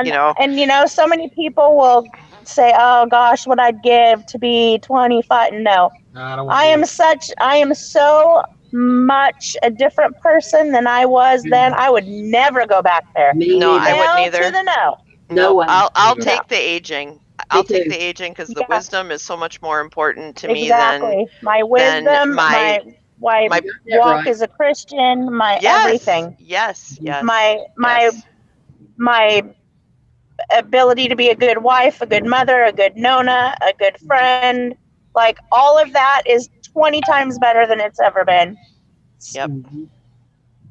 you know. And you know, so many people will say, "Oh gosh, what I'd give to be 25." No, I am so much a different person than I was then. I would never go back there. No, I wouldn't either. To the no. No way. I'll take the aging. I'll take the aging because the wisdom is so much more important to me than my wisdom, my walk as a Christian, my everything. Yes. My ability to be a good wife, a good mother, a good Nona, a good friend, like all of that is 20 times better than it's ever been. Yep.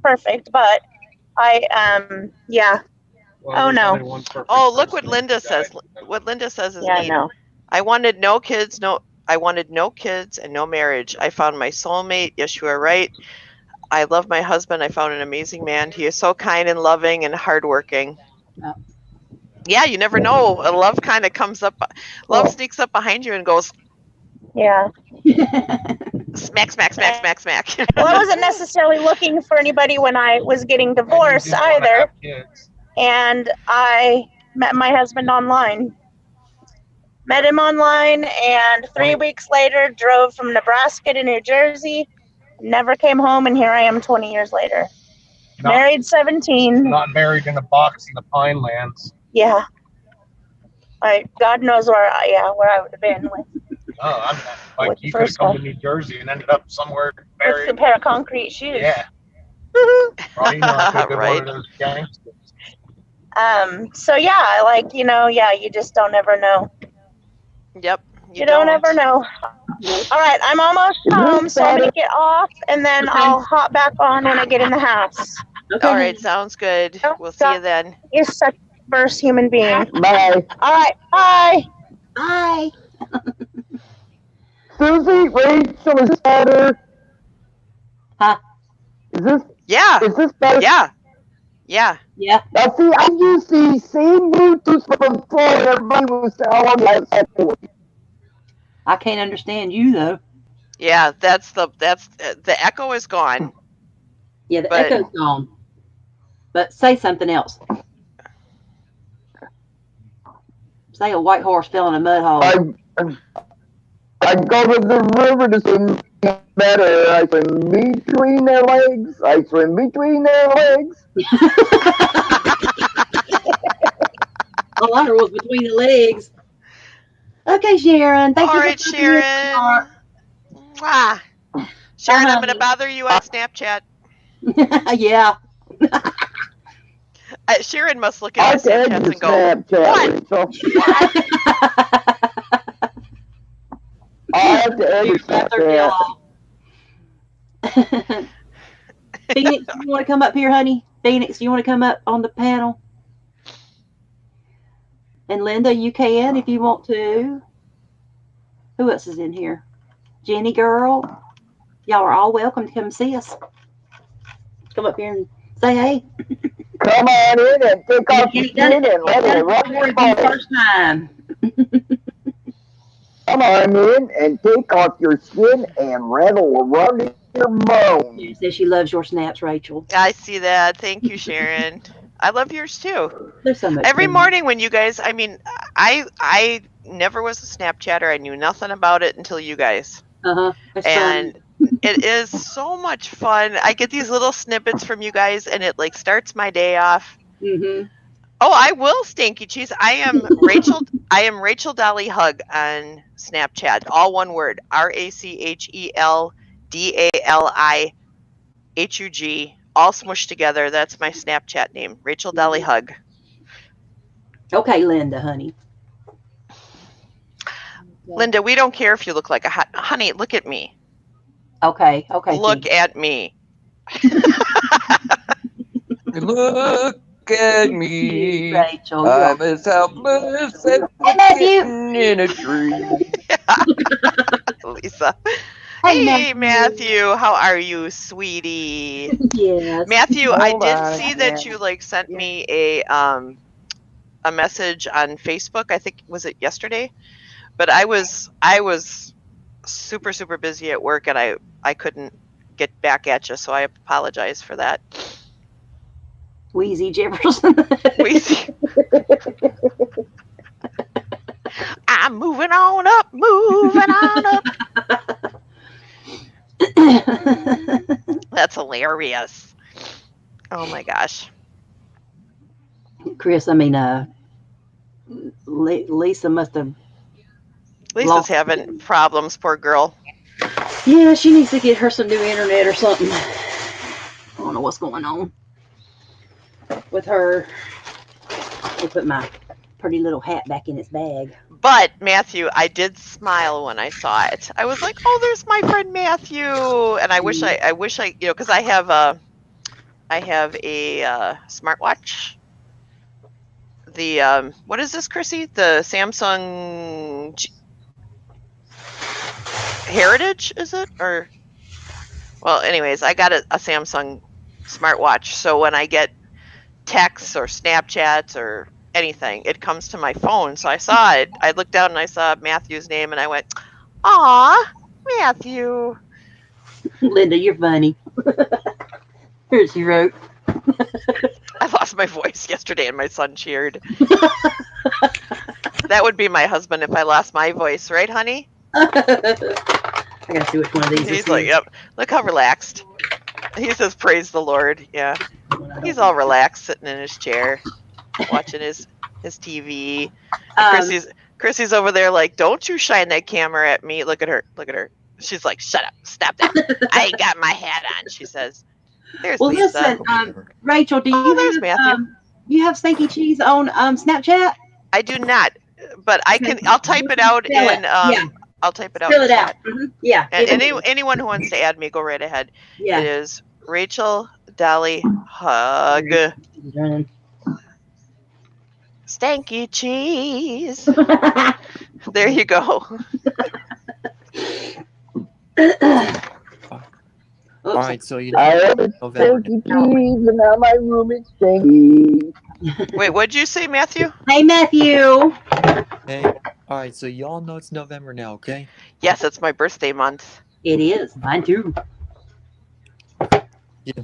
Perfect, but Well, no. Oh, look what Linda says. What Linda says is neat. No. I wanted no kids and no marriage. I found my soulmate. Yes, you are right. I love my husband. I found an amazing man. He is so kind and loving and hardworking. Yeah. Yeah, you never know. Love kind of comes up. Love sneaks up behind you and goes. Yeah. Smack, smack, smack, smack, smack. Well, I wasn't necessarily looking for anybody when I was getting divorced either. And I met my husband online. Met him online, and 3 weeks later drove from Nebraska to New Jersey. Never came home, and here I am 20 years later. Married 17. Not married in a box in the Pine Lands. Yeah. God knows where I would have been with. Oh, I'm not. Like you could have come to New Jersey and ended up somewhere married. With a pair of concrete shoes. Yeah. Probably not a good one of those gangsters. So yeah, you just don't ever know. Yep. You don't ever know. All right, I'm almost home, so I'm gonna get off, and then I'll hop back on when I get in the house. Okay. All right, sounds good. We'll see you then. You're such a first human being. Bye. All right, bye. Bye. Susie, Rachel, is this better? Huh? Is this better? Yeah. Yeah. Yeah. Now see, I used the same Bluetooth from before. Everybody was telling me I can't understand you though. Yeah, the echo is gone. Yeah, the echo's gone. But say something else. Say a white horse fell in a mud hole. I go to the river to swim better. I swim between their legs. All I heard was between the legs. Okay, Sharon. Thank you. All right, Sharon. Mwah. Sharon, I'm going to bother you on Snapchat. Yeah. Sharon must look at my Snapchats and go, what? I have to edit Snapchat. Phoenix, you want to come up here, honey? Phoenix, you want to come up on the panel? And Linda, you can if you want to. Who else is in here? Jenny girl. Y'all are all welcome to come see us. Come up here and say hey. Come on in and take off your skin and let it run your body. First time. Come on in and take off your skin and rattle run your bones. She says she loves your snaps, Rachel. I see that. Thank you, Sharon. I love yours too. There's so much Every fun. morning when you guys, I never was a Snapchatter. I knew nothing about it until you guys. And it is so much fun. I get these little snippets from you guys, and it like starts my day off. Mm-hmm. Oh, I will, Stinky Cheese. I am Rachel. I am Rachel Dolly Hug on Snapchat. All one word. RACHELDALIHUG. All smushed together. That's my Snapchat name. Rachel Dolly Hug. Okay, Linda, honey. Linda, we don't care if you look like a hot honey. Look at me. Okay. Look at me. Look at me. Rachel, I'm as helpless as I love you. in a tree. Lisa. Hey, Hey, Matthew. How are you, sweetie? Yes. Matthew, I Hold did on, see yeah. that you like sent me a message on Facebook. I think was it yesterday? But I was super busy at work and I couldn't get back at you, so I apologize for that. Wheezy Jefferson. Wheezy. I'm moving on up, moving on up. That's hilarious. Oh my gosh. Chris, I mean, Lisa must have. Lisa's Lost. having problems, poor girl. Yeah, she needs to get her some new internet or something. I don't know what's going on with her. They put my pretty little hat back in its bag. But Matthew, I did smile when I saw it. I was like, "Oh, there's my friend Matthew." And I wish I because I have a smartwatch. The what is this, Chrissy? The Samsung Heritage, is it? Or well, anyways, I got a Samsung smartwatch. So when I get texts or Snapchats or anything, it comes to my phone. So I saw it. I looked down and I saw Matthew's name and I went, "Aw, Matthew." Linda, you're funny. Here she wrote. I lost my voice yesterday and my son cheered. That would be my husband if I lost my voice, right, honey? I gotta see which one of these He's is. like, "Yep, look how relaxed." He says, "Praise the Lord." Yeah. He's all relaxed, sitting in his chair, watching his TV. And Chrissy's over there like, "Don't you shine that camera at me." Look at her. She's like, "Shut up. Stop that. I ain't got my hat on," she says. There's Well, Lisa. listen, Rachel, do Oh, you there's have Matthew. you have Stinky Cheese on Snapchat? I do not, but I'll type it out in I'll type it out. Fill in it out. chat. Mm-hmm. Yeah. And anyone who wants to add me, go right ahead. Yeah. It is Rachel Dolly Hug. Stanky cheese. There you go. All right, so you I know have a November. stinky cheese and now my room is stinky. Wait, what'd you say, Matthew? Hey, Matthew. Hey, all right, so y'all know it's November now, okay? Yes, it's my birthday month. It is. Mine too. It's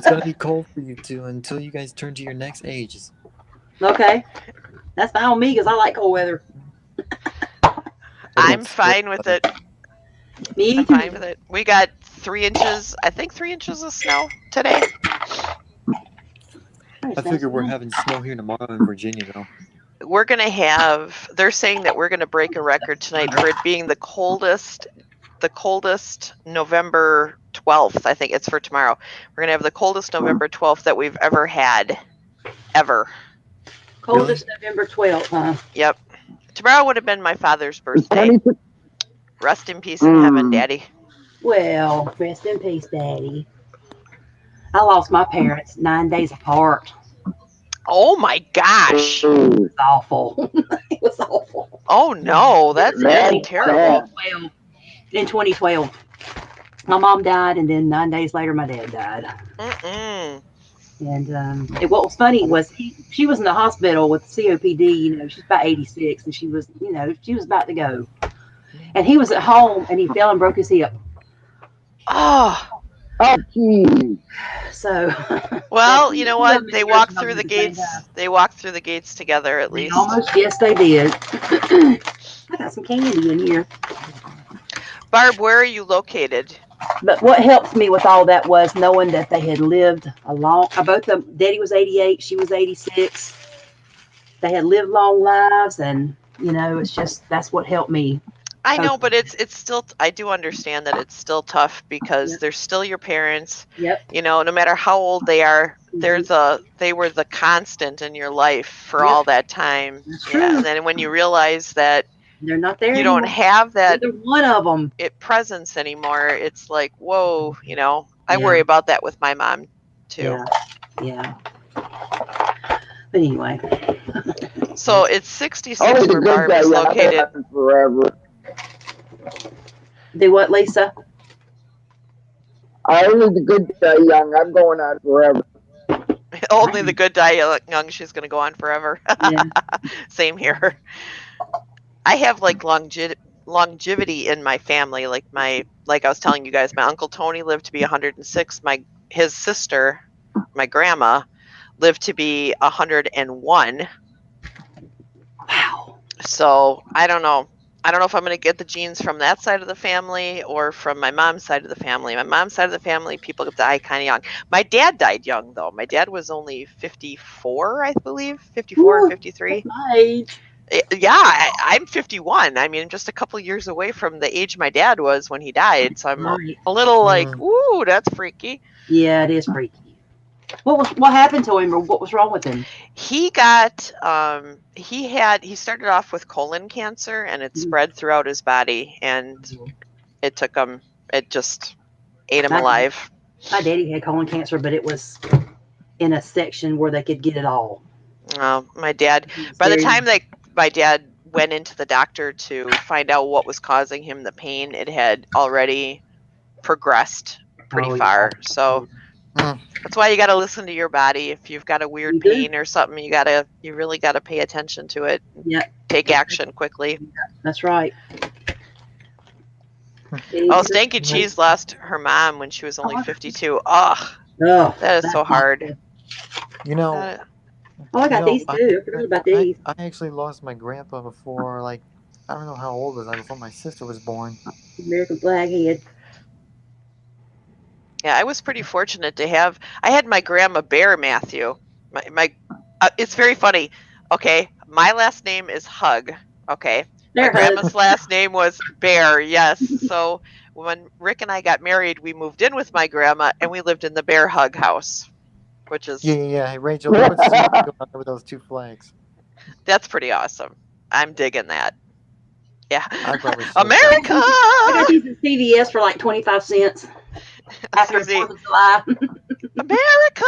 gonna be cold for you two until you guys turn to your next ages. Okay. That's fine with me because I like cold weather. I'm fine with it. Me I'm too. fine with it. We got 3 inches, I think 3 inches of snow today. I figure we're having snow here tomorrow in Virginia, though. We're going to have, they're saying that we're going to break a record tonight for it being the coldest November 12th. I think it's for tomorrow. We're going to have the coldest November 12th that we've ever had. Ever. Coldest November 12th, huh? Yep. Tomorrow would have been my father's birthday. Rest in peace in heaven, Daddy. Well, rest in peace, Daddy. I lost my parents 9 days apart. Oh my gosh. It was awful. It was awful. Oh no, that's terrible. In 2012. My mom died, and then 9 days later, my dad died. Mm-mm. And what was funny was she was in the hospital with COPD. You know, she's about 86, and she was about to go. And he was at home, and he fell and broke his hip. Oh. Oh, geez. So. Well, you know what? They walked through the gates. They walked through the gates together, at least. Yes, they did. I got some candy in here. Barb, where are you located? But what helped me with all that was knowing that they had lived a long. Both of them. Daddy was 88. She was 86. They had lived long lives, and it's just that's what helped me. I know, but it's still. I do understand that it's still tough because they're still your parents. Yep. No matter how old they are, they were the constant in your life for all that time. That's true. Yeah, and then when you realize that they're not there, you don't have that either one of them presence anymore, it's like, whoa. I worry about that with my mom too. Yeah. But anyway. So it's 66 where Barb is located. Forever. Do what, Lisa? Only the good die young. I'm going on forever. Only the good die young. She's going to go on forever. Yeah. Same here. I have like longevity in my family. Like I was telling you guys, my Uncle Tony lived to be 106. His sister, my grandma, lived to be 101. Wow. So I don't know. I don't know if I'm going to get the genes from that side of the family or from my mom's side of the family. My mom's side of the family, people die kind of young. My dad died young, though. My dad was only 54, I believe, 54 or 53. My age. Yeah, I'm 51. I mean, just a couple years away from the age my dad was when he died. So I'm Right. a little like, ooh, that's freaky. Yeah, it is freaky. What happened to him, or what was wrong with him? He got he started off with colon cancer, and it spread throughout his body, and it just ate him alive. My daddy had colon cancer, but it was in a section where they could get it all. My dad, by the time my dad went into the doctor to find out what was causing him the pain, it had already progressed pretty far. Yeah. So that's why you got to listen to your body. If you've got a weird pain or something, you really got to pay attention to it. Yeah. Take action quickly. That's right. Oh, Stanky Cheese lost her mom when she was only 52. Oh, that is so hard. You know. I got these too. I forgot about these. I actually lost my grandpa before, I don't know how old was I, before my sister was born. American Blackhead. Yeah, I was pretty fortunate to have. I had my grandma Bear Matthew. It's very funny. Okay, my last name is Hug. Okay, my grandma's last name was Bear. Yes. So when Rick and I got married, we moved in with my grandma, and we lived in the Bear Hug house, which is yeah. Hey, Rachel, what's going on with those two flags? That's pretty awesome. I'm digging that. Yeah, America. I got these at CVS for like 25 cents. After 4th of July. America!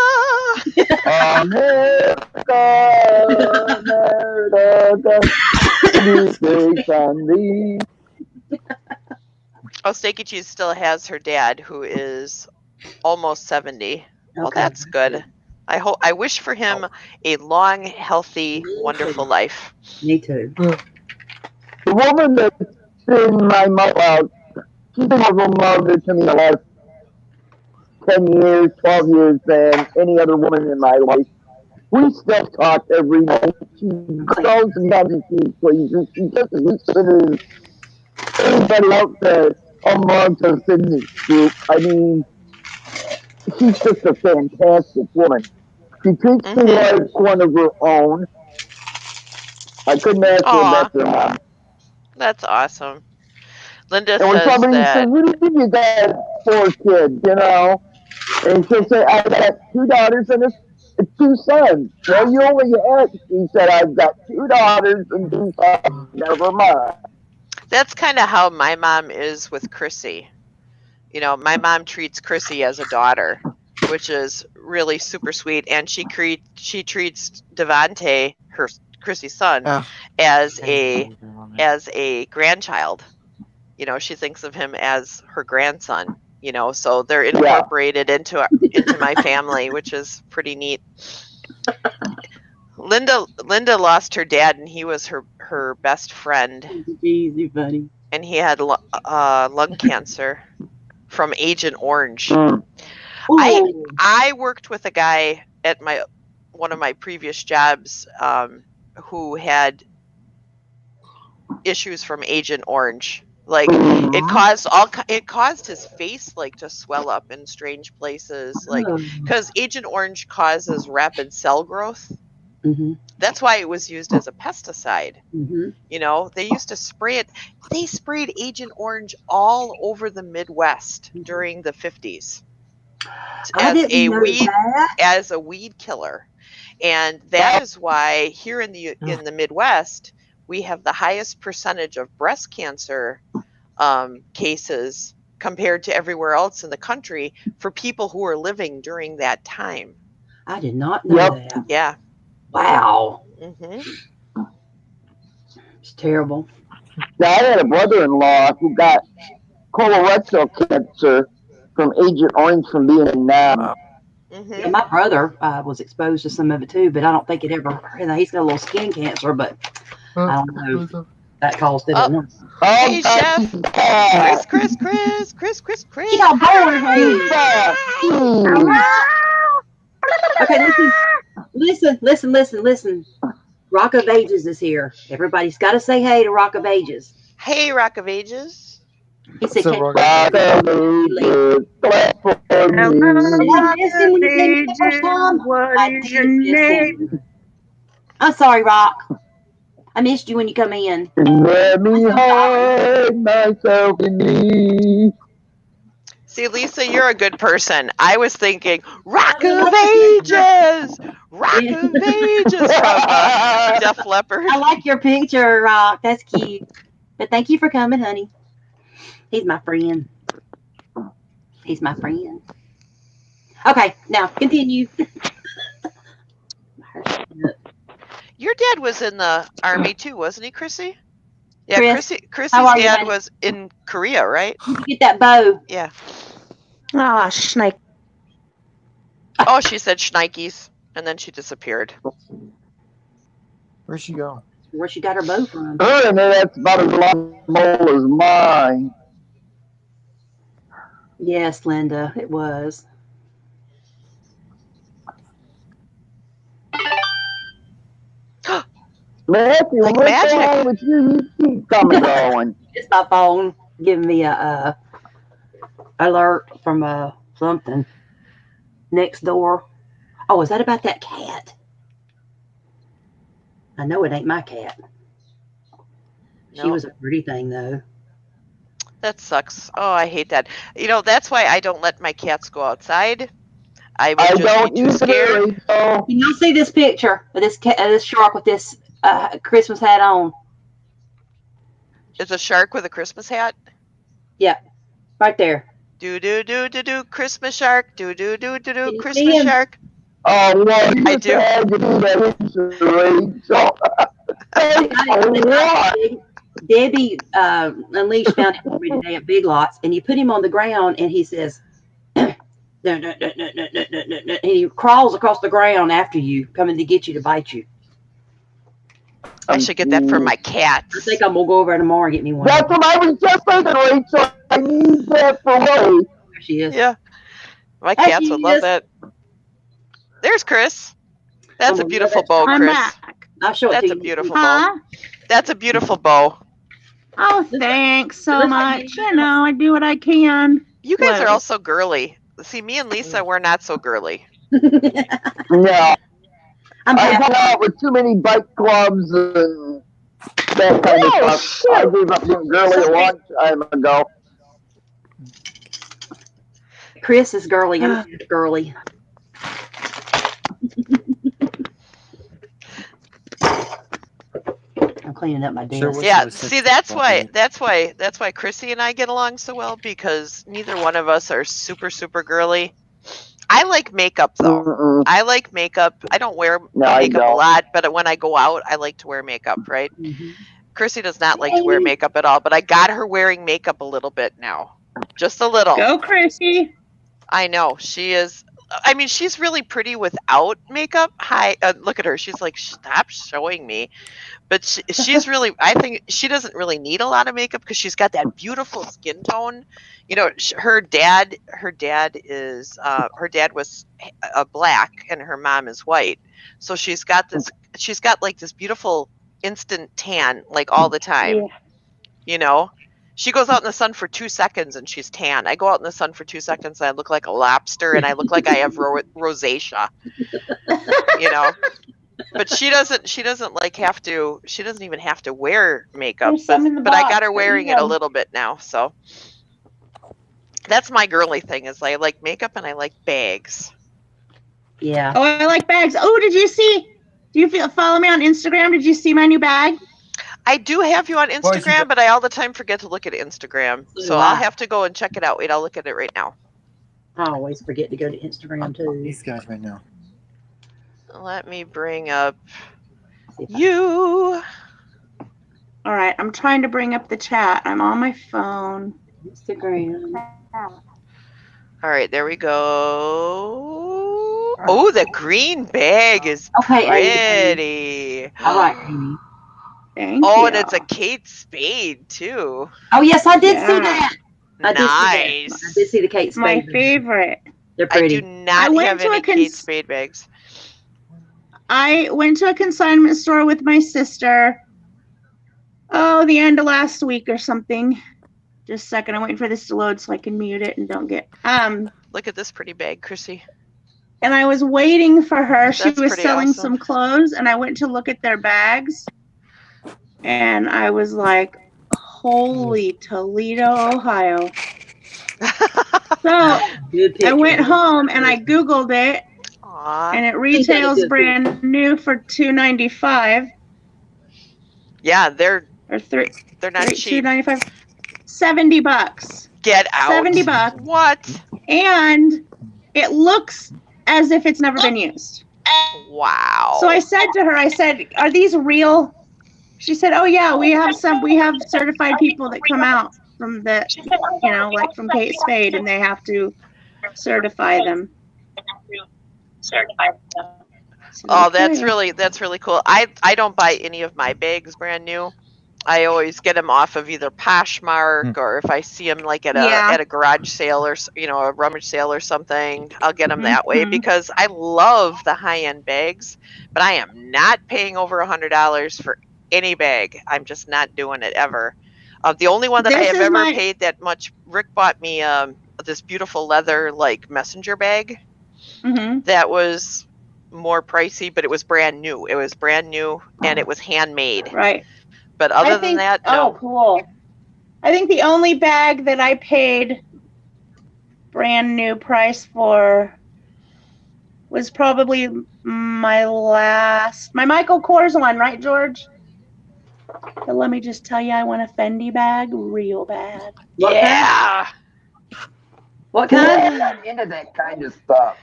Oh, Steaky Cheese still has her dad, who is almost 70. Okay. Well, that's good. I wish for him a long, healthy, wonderful life. Me too. The woman that's in my mouth, she's been more mother to me the last 10 years, 12 years than any other woman in my life. We still talk every night. She goes and does these places. She just listens to everybody else that amongst us in this group. I mean, she's just a fantastic woman. She treats me like one of her own. I couldn't ask her better, Mom. That's awesome. Linda and when says somebody that... says, what do you got 4 kids, you know? And she'll say, I got 2 daughters and 2 sons. Well, you only had, she said, I've got 2 daughters and 2 sons. Never mind. That's kind of how my mom is with Chrissy. You know, my mom treats Chrissy as a daughter, which is really super sweet. And she treats Devante, Chrissy's son, as a grandchild. You know, she thinks of him as her grandson. You know, so they're incorporated into my family, which is pretty neat. Linda lost her dad, and he was her best friend. Easy, buddy. And he had lung cancer from Agent Orange. I worked with a guy at one of my previous jobs who had issues from Agent Orange. Like it caused his face to swell up in strange places, because Agent Orange causes rapid cell growth. Mm-hmm. That's why it was used as a pesticide. Mm-hmm. You know, they used to spray it. They sprayed Agent Orange all over the Midwest during the 50s as a weed killer, and that is why here in the Midwest we have the highest percentage of breast cancer cases compared to everywhere else in the country for people who are living during that time. I did not know that. Yeah. Wow. Mm-hmm. It's terrible. Now, I had a brother-in-law who got colorectal cancer from Agent Orange from Vietnam. Yeah, my brother was exposed to some of it too, but I don't think it ever. He's got a little skin cancer, but I don't know if that caused it or not. Hey, Chef. Chris. She got bored. Okay, listen. Rock of Ages is here. Everybody's got to say hey to Rock of Ages. Hey, Rock of Ages. He said, So "Can Rock Rock of Ages, clap for me. I miss him when he came in the first time? What I is did your miss name? him. I'm sorry, Rock. I missed you when you come in. Let me hide myself in me. See, Lisa, you're a good person. I was thinking Rock of Ages from Def Leppard. I like your picture, Rock. That's cute. But thank you for coming, honey. He's my friend. Okay, now continue. Your dad was in the army too, wasn't he, Chrissy? Yeah, Chris, Chrissy's how are you, dad honey? was in Korea, right? Get that bow. Yeah. Ah, Schneik. Oh, she said Schnikes, and then she disappeared. Where'd she go? Where she got her bow from? Her and that's about as long mole as mine. Yes, Linda, it was. Matthew, Like what's magic. wrong with you? You keep coming going. It's my phone giving me a alert from something next door. Oh, is that about that cat? I know it ain't my cat. She No. was a pretty thing, though. That sucks. Oh, I hate that. You know, that's why I don't let my cats go outside. I would I just don't be too scared. either. Can y'all see this picture of this cat, this shark with this Christmas hat on? It's a shark with a Christmas hat. Yeah, right there. Do Christmas shark. Do Can you see Christmas him? shark. Oh, well, I do. had to do that Rachel. What? Debbie Unleashed found it for me today at Big Lots, and you put him on the ground, and he says, and he crawls across the ground after you, coming to get you to bite you. I should get that for my I cats. think I'm gonna go over tomorrow and get me one. That's what I was just thinking, Rachel. I need that for Ray. There she is. Yeah. My There cats she would love is. that. There's Chris. That's a Oh, beautiful that's- bow, I'm Chris. back. I'll show it That's to a you. beautiful bow. Huh? That's a beautiful bow. Oh, thanks so looks like much. you- You know, I do what I can. You guys are What? all so girly. See, me and Lisa, we're not so girly. No, I'm I happy. hung out with too many bike clubs and that kind of stuff. I gave up being girly a long time ago. Chris is girly. I'm not girly. I'm cleaning up my desk. Sure was. Yeah, was see, such that's a why lovely- that's why Chrissy and I get along so well, because neither one of us are super girly. I like makeup though. Mm-mm. I like makeup. I don't wear No, I makeup a don't. lot, but when I go out, I like to wear makeup, right? Mhm. Chrissy does not like to wear makeup at all, but I got her wearing makeup a little bit now. Just a little. Go, Chrissy. I know. She is. I mean, she's really pretty without makeup. Hi, look at her. She's like, stop showing me. But she's really, I think she doesn't really need a lot of makeup because she's got that beautiful skin tone. You know, her dad was black and her mom is white. So she's got like this beautiful instant tan, like all the time. Yeah. You know, she goes out in the sun for 2 seconds and she's tan. I go out in the sun for 2 seconds and I look like a lobster and I look like I have rosacea. You know, but she doesn't like have to. She doesn't even have to wear makeup. There's some in the But I box, got her but wearing you it a know. little bit now. So that's my girly thing. Is I like makeup and I like bags. Yeah. Oh, I like bags. Oh, did you see? Do you follow me on Instagram? Did you see my new bag? I do have you on you Instagram, got- but I all the time forget to look at Instagram. So So do I'll I. have to go and check it out. Wait, I'll look at it right now. I always forget to go to Instagram too. These guys right now. Let me bring up See if I- you. All right, I'm trying to bring up the chat. I'm on my phone. Instagram. All right, there we go. Oh, the green bag is Okay, pretty. I like Amy. Thank Oh, you. and it's a Kate Spade too. Oh yes, I did see Yeah. that. I did see Nice. that. I did see the Kate It's my Spade. favorite. They're I pretty. do not went have to a any Kate Spade bags. I went to a consignment store with my sister. Oh, the end of last week or something. Just a second. I'm waiting for this to load so I can mute it and don't get. Look at this pretty bag, Chrissy. And I was waiting for her. She That's was pretty selling awesome. some clothes, and I went to look at their bags, and I was like, "Holy Toledo, Ohio!" So Good picture. I went home and I Googled it, Aw. and it retails good brand new for $295 Yeah, they're or three not cheap. $295, $70. Get out. $70. What? And it looks as if it's never been used. Wow. So I said to her, I said, "Are these real?" She said, "Oh yeah, we have certified people that come out from the, like from Kate Spade, and they have to certify them." Oh, that's really cool. I don't buy any of my bags brand new. I always get them off of either Poshmark or if I see them like at a garage sale or a rummage sale or something, I'll get them that way because I love the high-end bags, but I am not paying over $100 for any bag. I'm just not doing it ever. The only one that I have ever paid that much, Rick bought me this beautiful leather like messenger bag that was more pricey, but it was brand new. It was brand new and it was handmade. Right. But other than that, no. Oh, cool. I think the only bag that I paid brand new price for was probably my Michael Kors one, right, George? But let me just tell you, I want a Fendi bag real bad. Yeah. What I'm kind? not into that kind of stuff.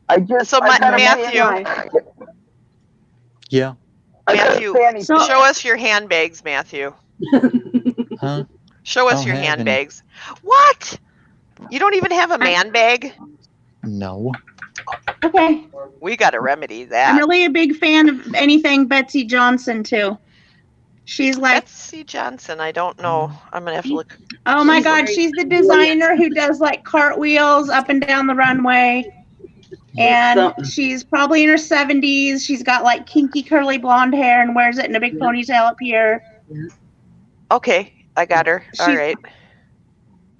Matthew. Yeah. Matthew, show us your handbags, Matthew. Huh? Show us your handbags. What? You don't even have a man bag? No. Okay. We got to remedy that. I'm really a big fan of anything Betsy Johnson, too. She's like... Betsy Johnson, I don't know. I'm going to have to look. Oh, my God. She's the designer who does, like, cartwheels up and down the runway. And she's probably in her 70s. She's got like kinky curly blonde hair and wears it in a big ponytail up here. Okay, I got her. All right.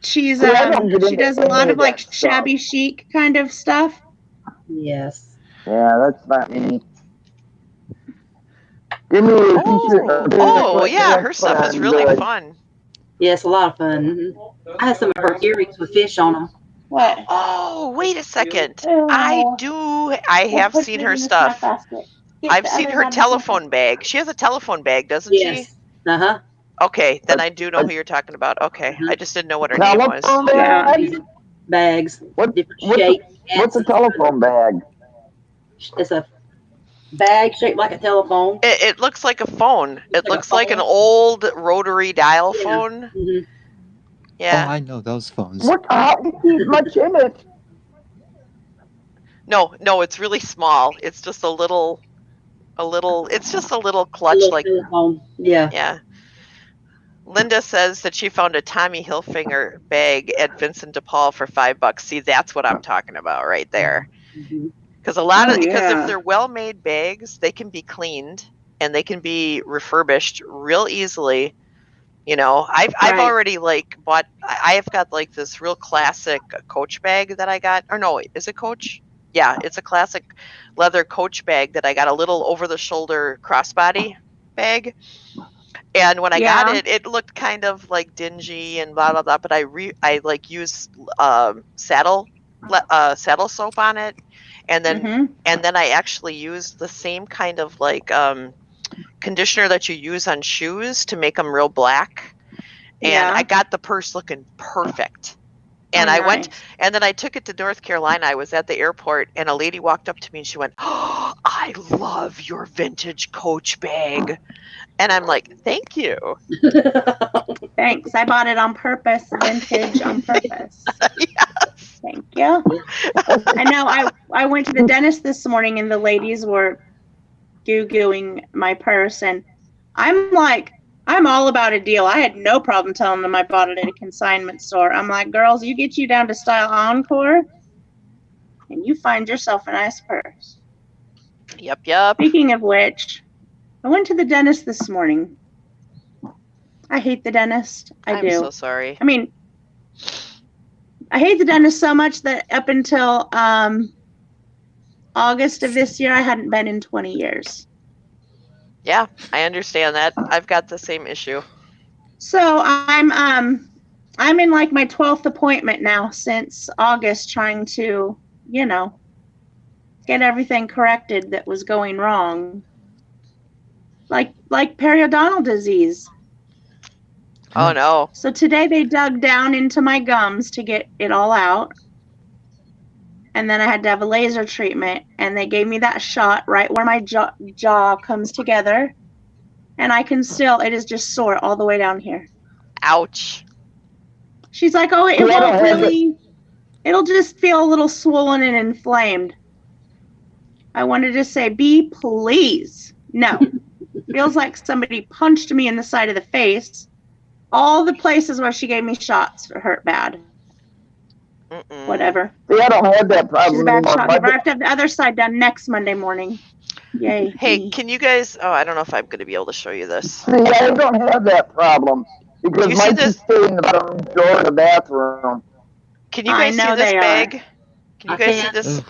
She does a lot of like shabby chic kind of stuff. Yes. Yeah, that's not me. Give me a t-shirt. Oh, yeah, her stuff is really fun. Yes, a lot of fun. I had some of her earrings with fish on them. What? Oh, wait a second. I have seen her stuff. I've seen her telephone bag. She has a telephone bag, doesn't she? Uh-huh. Okay, then I do know who you're talking about. Okay, I just didn't know what her name was. Bags. Different shapes. What's a telephone bag? It's a bag shaped like a telephone. It looks like a phone. It looks like an old rotary dial phone. Mm-hmm. Yeah. Oh, I know those phones. What? How do you keep much in it? No, it's really small. It's just a little. It's just a little clutch, like. Telephone. Yeah. Yeah. Linda says that she found a Tommy Hilfiger bag at Vincent DePaul for $5. See, that's what I'm talking about right there. Because because if they're well-made bags, they can be cleaned and they can be refurbished real easily. I've already bought. I've got like this real classic Coach bag that I got. Or no, is it Coach? Yeah, it's a classic leather Coach bag that I got, a little over-the-shoulder crossbody bag. And when I got it, it looked kind of like dingy and blah blah blah. But I used saddle soap on it, and then I actually used the same kind of conditioner that you use on shoes to make them real black. And I got the purse looking perfect. And I went, and then I took it to North Carolina. I was at the airport, and a lady walked up to me, and she went, "Oh, I love your vintage Coach bag." And I'm like, thank you. Thanks. I bought it on purpose, vintage on purpose. Yes. Thank you. I know I went to the dentist this morning and the ladies were goo-gooing my purse, and I'm all about a deal. I had no problem telling them I bought it at a consignment store. I'm like, girls, you get you down to Style Encore and you find yourself a nice purse. Yep, yep. Speaking of which, I went to the dentist this morning. I hate the dentist. I do. I'm so sorry. I mean, I hate the dentist so much that up until August of this year, I hadn't been in 20 years. Yeah, I understand that. I've got the same issue. So I'm in like my 12th appointment now since August, trying to, get everything corrected that was going wrong. Like periodontal disease. Oh no. So today they dug down into my gums to get it all out. And then I had to have a laser treatment, and they gave me that shot right where my jaw comes together. And I can still, it is just sore all the way down here. Ouch. She's like, oh, it won't really, it'll just feel a little swollen and inflamed. I wanted to say, B, please. No. Feels like somebody punched me in the side of the face. All the places where she gave me shots hurt bad. Mm-mm. Whatever. See, I don't have that problem She's a bad anymore. shot giver. I have to have the other side done next Monday morning. Yay. Hey, can you guys, I don't know if I'm going to be able to show you this. See, I don't have that problem because Do you see mine this? just stay in the bottom drawer of the bathroom. Can you guys see this bag? Can you guys see this?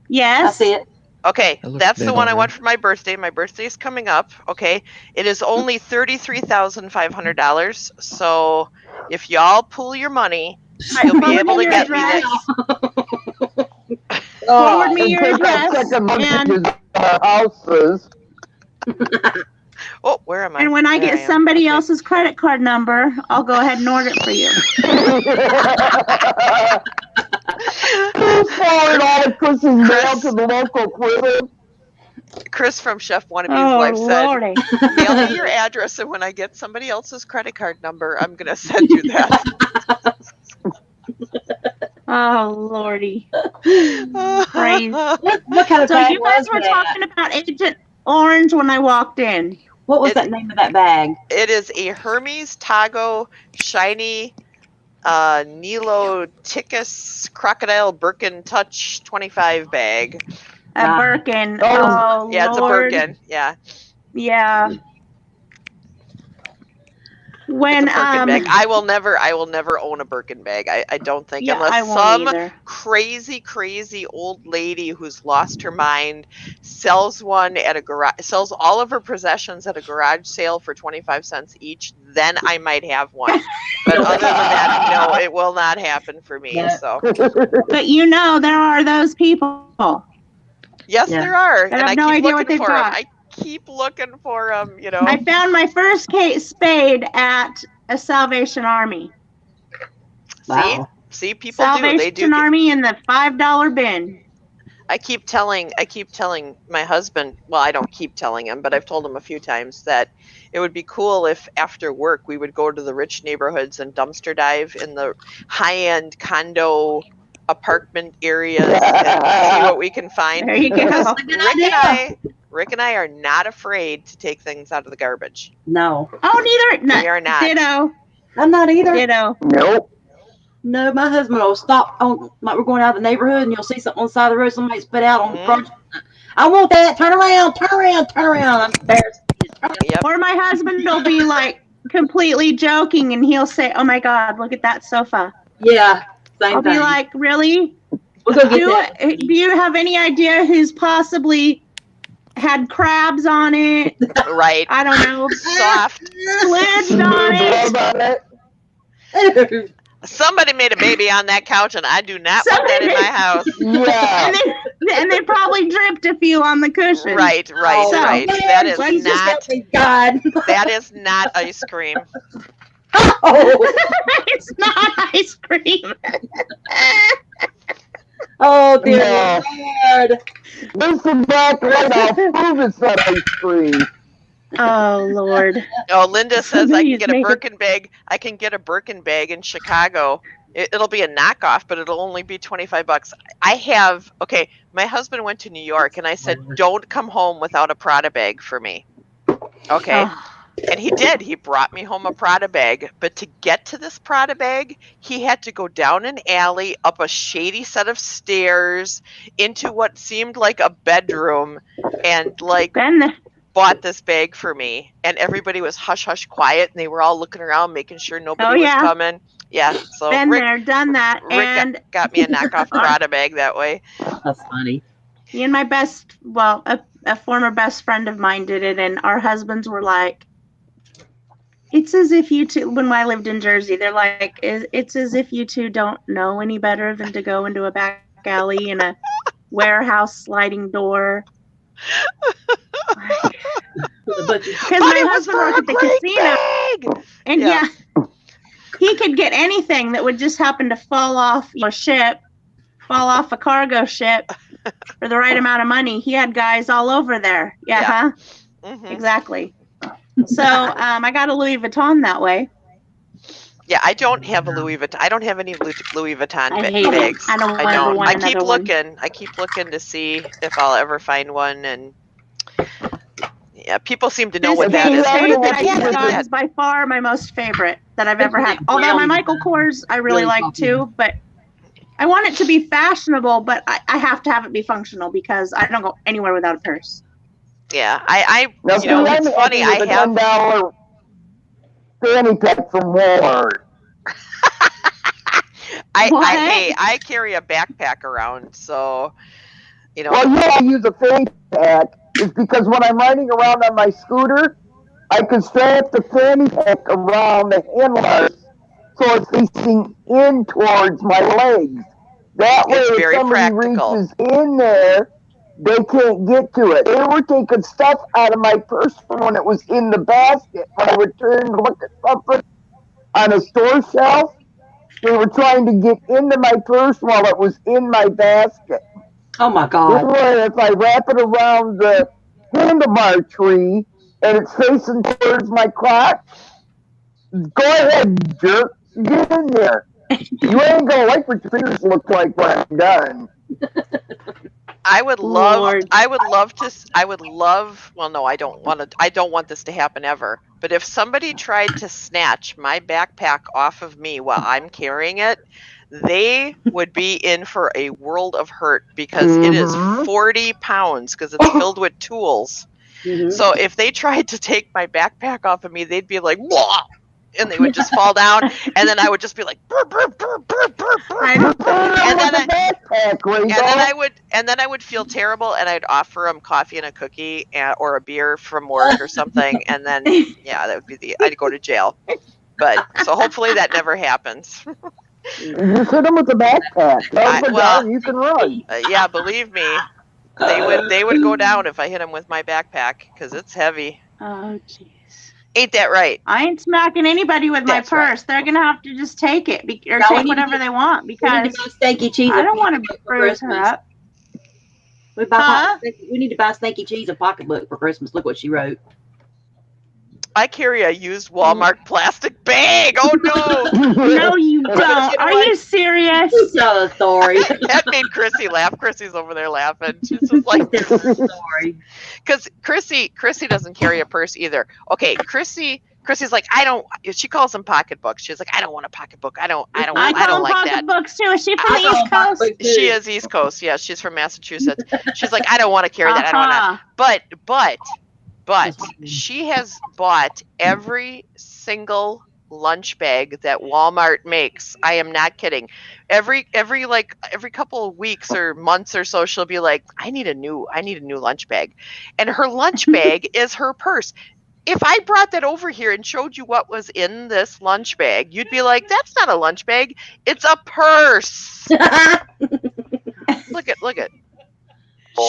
Yes. I see it. Okay, That looks that's the big one I on want her. for my birthday. My birthday is coming up. Okay, it is only $33,500. So if y'all pool your money, you'll be able to get me this. Forward me your Take that address. second And, mortgage our houses. Oh, where am I? and when I There get am. somebody Okay. else's credit card number, I'll go ahead and order it for you. Forward all the Chris's mail Chris. to the local Quiver. Chris from Chef Wannabe's Oh, wife said, Lordy. mail me your address, and when I get somebody else's credit card number, I'm going to send you that. Oh, Lordy. Praise. What kind of So bag you guys was were that? talking about Agent Orange when I walked in. What was It- that name of that bag? It is a Hermes Tago shiny Niloticus Crocodile Birkin Touch 25 bag. A Ah. Birkin. Oh. Oh, Yeah, it's a Lord. Birkin. Yeah, Yeah. When it's a Birkin bag. I will never own a Birkin bag. I don't think, yeah, unless I won't some either. crazy old lady who's lost her mind sells one at a garage, sells all of her possessions at a garage sale for 25 cents each, then I might have one. But other than that, no, it will not happen for me. Yeah. So But there are those people. yes, Yeah. there are, I and have I no keep idea what looking they've for them. got. I keep looking for them. I found my first spade at a Salvation Army. Wow. See, people do. They Salvation do. Army in the $5 bin. I keep telling my husband, well, I don't keep telling him, but I've told him a few times that it would be cool if after work we would go to the rich neighborhoods and dumpster dive in the high-end condo apartment areas and see what we can find. There you go. Because Good Rick and I are not afraid to take things out of the garbage. No, Oh, neither. No, We are not. Ditto. I'm not either. Ditto. Nope. No, my husband will stop on, like we're going out of the neighborhood and you'll see something on the side of the road, somebody spit out on the Mhm. front. I want that. Turn around. I'm embarrassed. Yep. Or my husband will be like completely joking and he'll say, oh my God, look at that sofa. Yeah, same I'll thing. be like, really? we'll go get that. Do you have any idea who's possibly had crabs on it? Right. I don't know. Soft. Slids on Know it. about it? Somebody made a baby on that couch, and I do not want that in my house. Yeah. And they probably dripped a few on the cushion. Right. Oh, That man, is please just not. help me, God. That is not ice cream. Oh, It's not ice cream. oh dear No. Lord. This is back right off. Prove it's not ice cream. Oh Lord. Oh, Linda says I can Somebody's get a making- Birkin bag. I can get a Birkin bag in Chicago. It'll be a knockoff, but it'll only be $25. I have okay. My husband went to New York, and I said, "Don't come home without a Prada bag for me." Okay, Oh, and he did. He brought me home a Prada bag. But to get to this Prada bag, he had to go down an alley, up a shady set of stairs, into what seemed like a bedroom, and like been there. bought this bag for me, and everybody was hush hush quiet, and they were all looking around making sure nobody was yeah. coming. Yeah, so Been Rick, there, done that. Rick And got me a knockoff Prada bag that way. That's funny. me and my a former best friend of mine did it, and our husbands were like, it's as if you two, when I lived in Jersey, they're like, it's as if you two don't know any better than to go into a back alley in a warehouse sliding door. Because my husband worked at the casino, Bag! and Yeah. he could get anything that would just happen to fall off a ship, fall off a cargo ship for the right amount of money. He had guys all over there. Yeah, Yeah. huh? Mhm. Exactly. So I got a Louis Vuitton that way. Yeah, I don't have a Louis Vuitton. I don't have any Louis Vuitton I hate it. bags. I don't I ever don't. want I keep another one. looking. I keep looking to see if I'll ever find one. And yeah, people seem to know This what that is. bag but that I yeah, just got yeah. is by far my most favorite that I've ever had. Isn't it Although my brown? Michael Kors I really Really like popular. too, but I want it to be fashionable, but I have to have it be functional because I don't go anywhere without a purse. Yeah, I Now, you know, see, it's I'm funny. I happy with a have. $10 fanny pack from Walmart. What? I carry a backpack around, so you know. Well, I use a fanny pack is because when I'm riding around on my scooter, I can strap the fanny pack around the handlebars so it's facing in towards my legs. That way, It's if very somebody practical. reaches in there, they can't get to it. They were taking stuff out of my purse from when it was in the basket. When I would turn to look at something on a store shelf, they were trying to get into my purse while it was in my basket. Oh my This God. way, if I wrap it around the handlebar tree and it's facing towards my crotch, go ahead, jerk. Get in there. You ain't gonna like what your fingers look like when I'm done. I would love. Lord. I would love to. I would love. Well, no, I don't want to. I don't want this to happen ever. But if somebody tried to snatch my backpack off of me while I'm carrying it, they would be in for a world of hurt because it is Mhm. 40 pounds because it's filled with tools. Mhm. So if they tried to take my backpack off of me, they'd be like, "Whoa!" and they would just fall down, and then I would just be like, "Burr, burr, burr, burr, burr, burr." I- And then backpack, and then I would feel terrible, and I'd offer them coffee and a cookie or a beer from work or something, and then yeah, that would be I'd go to jail. But so hopefully that never happens. Just hit them with the backpack. well- You can run. Yeah, believe me, they would go down if I hit them with my backpack because it's heavy. Oh jeez. Ain't that right? I ain't smacking anybody with my That's right. purse. They're gonna have to just take it or No, we take need whatever to- they want We need because to buy Stanky Cheese. I a don't want to pocketbook for bruise her Christmas. up. We Huh? need to buy Stanky Cheese a pocketbook for Christmas. Look what she wrote. I carry a used Walmart plastic bag. Oh no! No, you don't. know Are what? you serious? So sorry. That made Chrissy laugh. Chrissy's over there laughing. She's just like, Sorry. because Chrissy doesn't carry a purse either. Okay, Chrissy's like, I don't. She calls them pocketbooks. She's like, I don't want a pocketbook. I don't I call them like that. pocketbooks too. Is she from I the call East them Coast? pocketbooks, too. She is East Coast. Yeah, she's from Massachusetts. She's like, I don't want to carry that. I don't want to. Uh-huh. But she has bought every single lunch bag that Walmart makes. I am not kidding. Every couple of weeks or months or so, she'll be like, I need a new lunch bag. And her lunch bag is her purse. If I brought that over here and showed you what was in this lunch bag, you'd be like, that's not a lunch bag. It's a purse. Look at.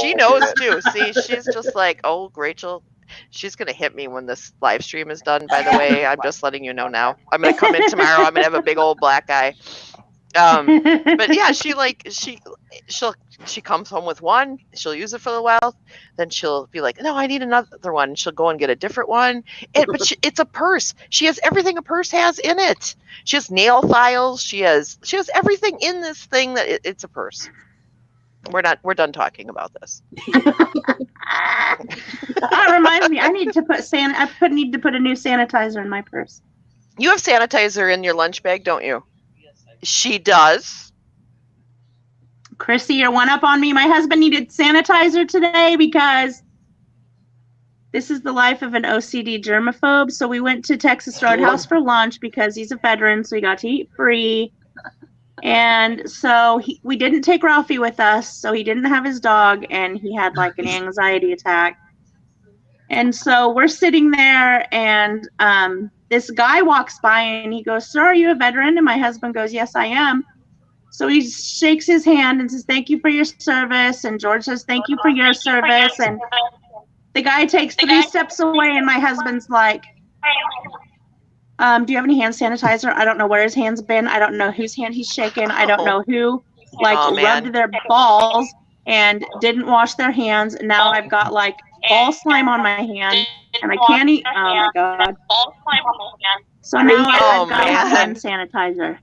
She knows too. See, she's just like, oh, Rachel, she's going to hit me when this live stream is done, by the way. I'm just letting you know now. I'm going to come in tomorrow. I'm going to have a big old black eye. But yeah, she comes home with one, she'll use it for a while, then she'll be like, no, I need another one. She'll go and get a different one. But it's a purse. She has everything a purse has in it. She has nail files. She has everything in this thing that it's a purse. We're done talking about this. That reminds me, I need to put need to put a new sanitizer in my purse. You have sanitizer in your lunch bag, don't you? She does. Chrissy, you're one up on me. My husband needed sanitizer today because this is the life of an OCD germaphobe. So we went to Texas Roadhouse for lunch because he's a veteran, so he got to eat free. And so we didn't take Ralphie with us, so he didn't have his dog, and he had like an anxiety attack. And so we're sitting there, and this guy walks by, and he goes, "Sir, are you a veteran?" And my husband goes, "Yes, I am." So he shakes his hand and says, "Thank you for your service." And George says, "Thank you for your service." And the guy takes 3 steps away, and my husband's like, do you have any hand sanitizer? I don't know where his hand's been. I don't know whose hand he's shaken. I don't know who rubbed their balls and didn't wash their hands. And now I've got like ball slime on my hand and I can't eat. Oh my God. So now I've got hand sanitizer.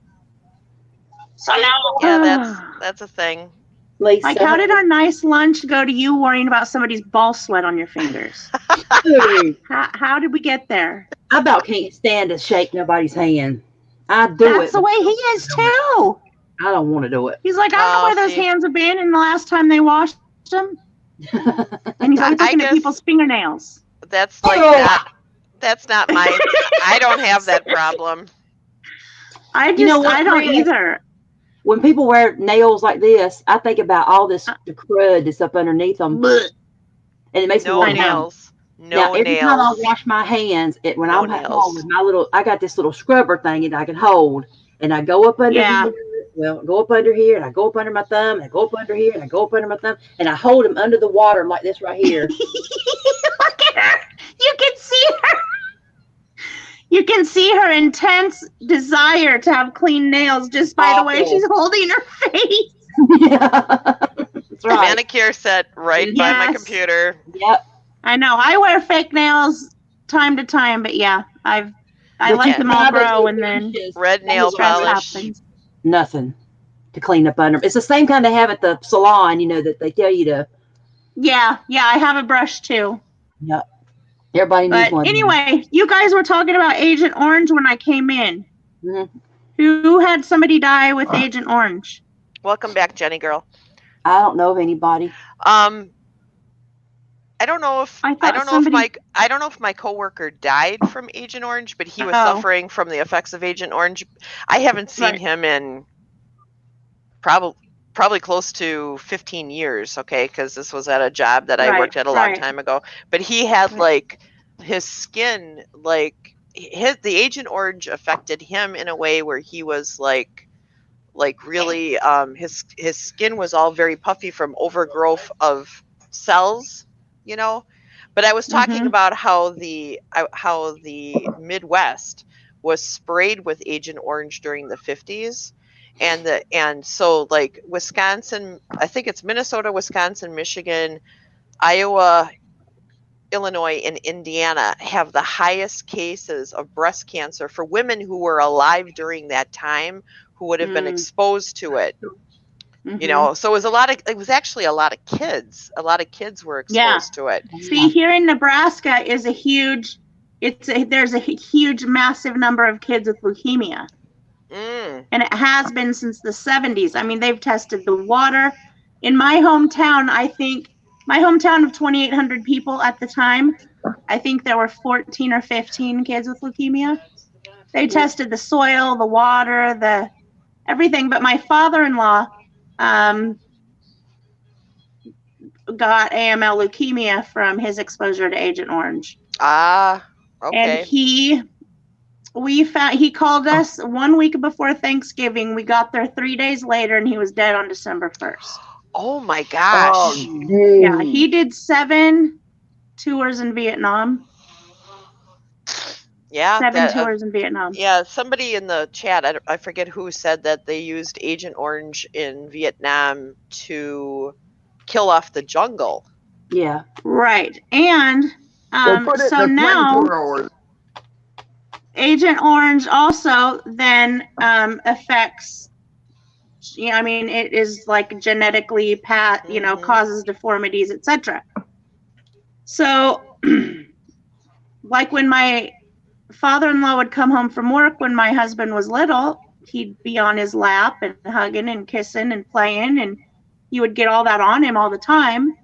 So now, that's a thing. Lisa, like, how did our nice lunch go to you worrying about somebody's ball sweat on your fingers? How did we get there? I about can't stand to shake nobody's hand. I do it. That's the way he is too. I don't want to do it. He's like, I don't know where those hands have been in the last time they washed them. And he's always looking at people's fingernails. That's like that's not my. I don't have that problem. I don't either. When people wear nails like this, I think about all the crud that's up underneath them, and it makes me want nails. Every time I wash my hands, when I'm at home with my I got this little scrubber thing that I can hold, and I go up under here. Well, go up under here, and I go up under my thumb, and I go up under here, and I go up under my thumb, and I hold them under the water like this right here. Look at her! You can see her. You can see her intense desire to have clean nails just by the way she's holding her face. Yeah, that's right. Manicure set right by my computer. Yep. I know. I wear fake nails time to time, but yeah, I let them all grow and then red nail polish. Nothing to clean up under. It's the same kind they have at the salon, that they tell you to. Yeah, I have a brush too. Yep. Everybody needs one. Anyway, you guys were talking about Agent Orange when I came in. Mm-hmm. Who had somebody die with Agent Orange? Welcome back, Jenny girl. I don't know of anybody. I don't know if my coworker died from Agent Orange, but he was suffering from the effects of Agent Orange. I haven't seen him in probably close to 15 years, okay, because this was at a job that I worked at a long time ago. But he had like his skin, like the Agent Orange affected him in a way where he was like really his skin was all very puffy from overgrowth of cells, But I was talking about how the Midwest was sprayed with Agent Orange during the 50s. And so like Wisconsin, I think it's Minnesota, Wisconsin, Michigan, Iowa, Illinois, and Indiana have the highest cases of breast cancer for women who were alive during that time who would have been exposed to it. So it was actually a lot of kids. A lot of kids were exposed to it. See, here in Nebraska there's a huge, massive number of kids with leukemia. And it has been since the 70s. I mean, they've tested the water. In my hometown, my hometown of 2,800 people at the time, I think there were 14 or 15 kids with leukemia. They tested the soil, the water, everything. But my father-in-law got AML leukemia from his exposure to Agent Orange. Okay. And he called us 1 week before Thanksgiving. We got there 3 days later, and he was dead on December 1st. Oh my gosh! Yeah, he did 7 tours in Vietnam. Yeah, 7 tours in Vietnam. yeah. Somebody in the chat, I forget who, said that they used Agent Orange in Vietnam to kill off the jungle. Yeah. Right. And They put it so in the now flamethrowers. Agent Orange also then affects, I mean, it is like genetically causes deformities, etc. So like when my father-in-law would come home from work when my husband was little, he'd be on his lap and hugging and kissing and playing, and he would get all that on him all the time.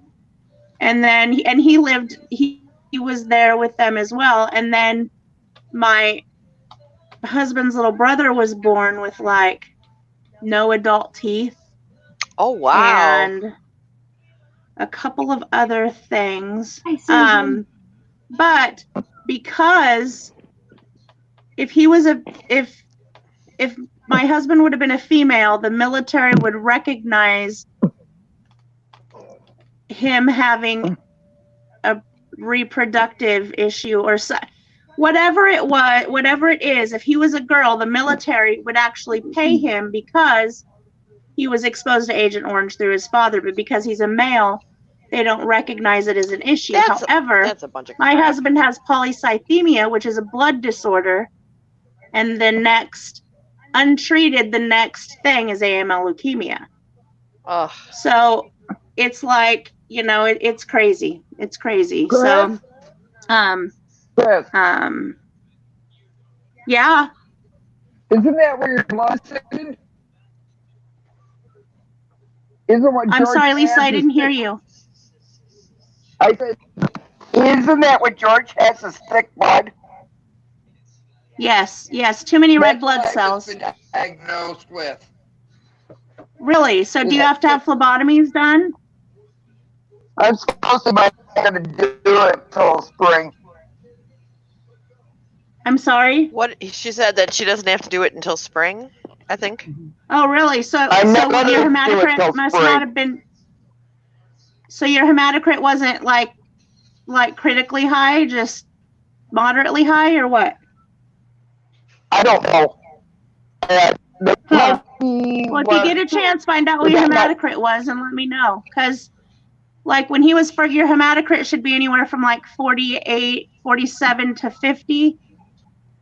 And then he was there with them as well. And then my husband's little brother was born with like no adult teeth. Oh wow. And a couple of other things. Hi, Susan. But because if my husband would have been a female, the military would recognize him having a reproductive issue or whatever it is. If he was a girl, the military would actually pay him because he was exposed to Agent Orange through his father, but because he's a male, they don't recognize it as an issue. However, that's a bunch of my crap. husband has polycythemia, which is a blood disorder, and the next thing is AML leukemia. Ugh. So it's like, it's crazy. It's crazy. Chris? So, Chris, yeah. isn't that where your lawsuit? Isn't what I'm George sorry, Lisa, has I is didn't hear thick- you. I said, isn't that what George has is thick blood? Yes, too many red That's blood what I've cells. been diagnosed with. Really? So do you have to have phlebotomies done? I'm supposed to be going to do it till spring. I'm sorry? What she said, that she doesn't have to do it until spring, I think. Oh, really? So I'm not gonna your do it hematocrit till must spring. not have been. So your hematocrit wasn't like critically high, just moderately high, or what? I don't know. Huh. Well, if you get a chance, find out what your Yeah, no. hematocrit was and let me know. Because, like, when he was your hematocrit should be anywhere from like 48, 47 to 50.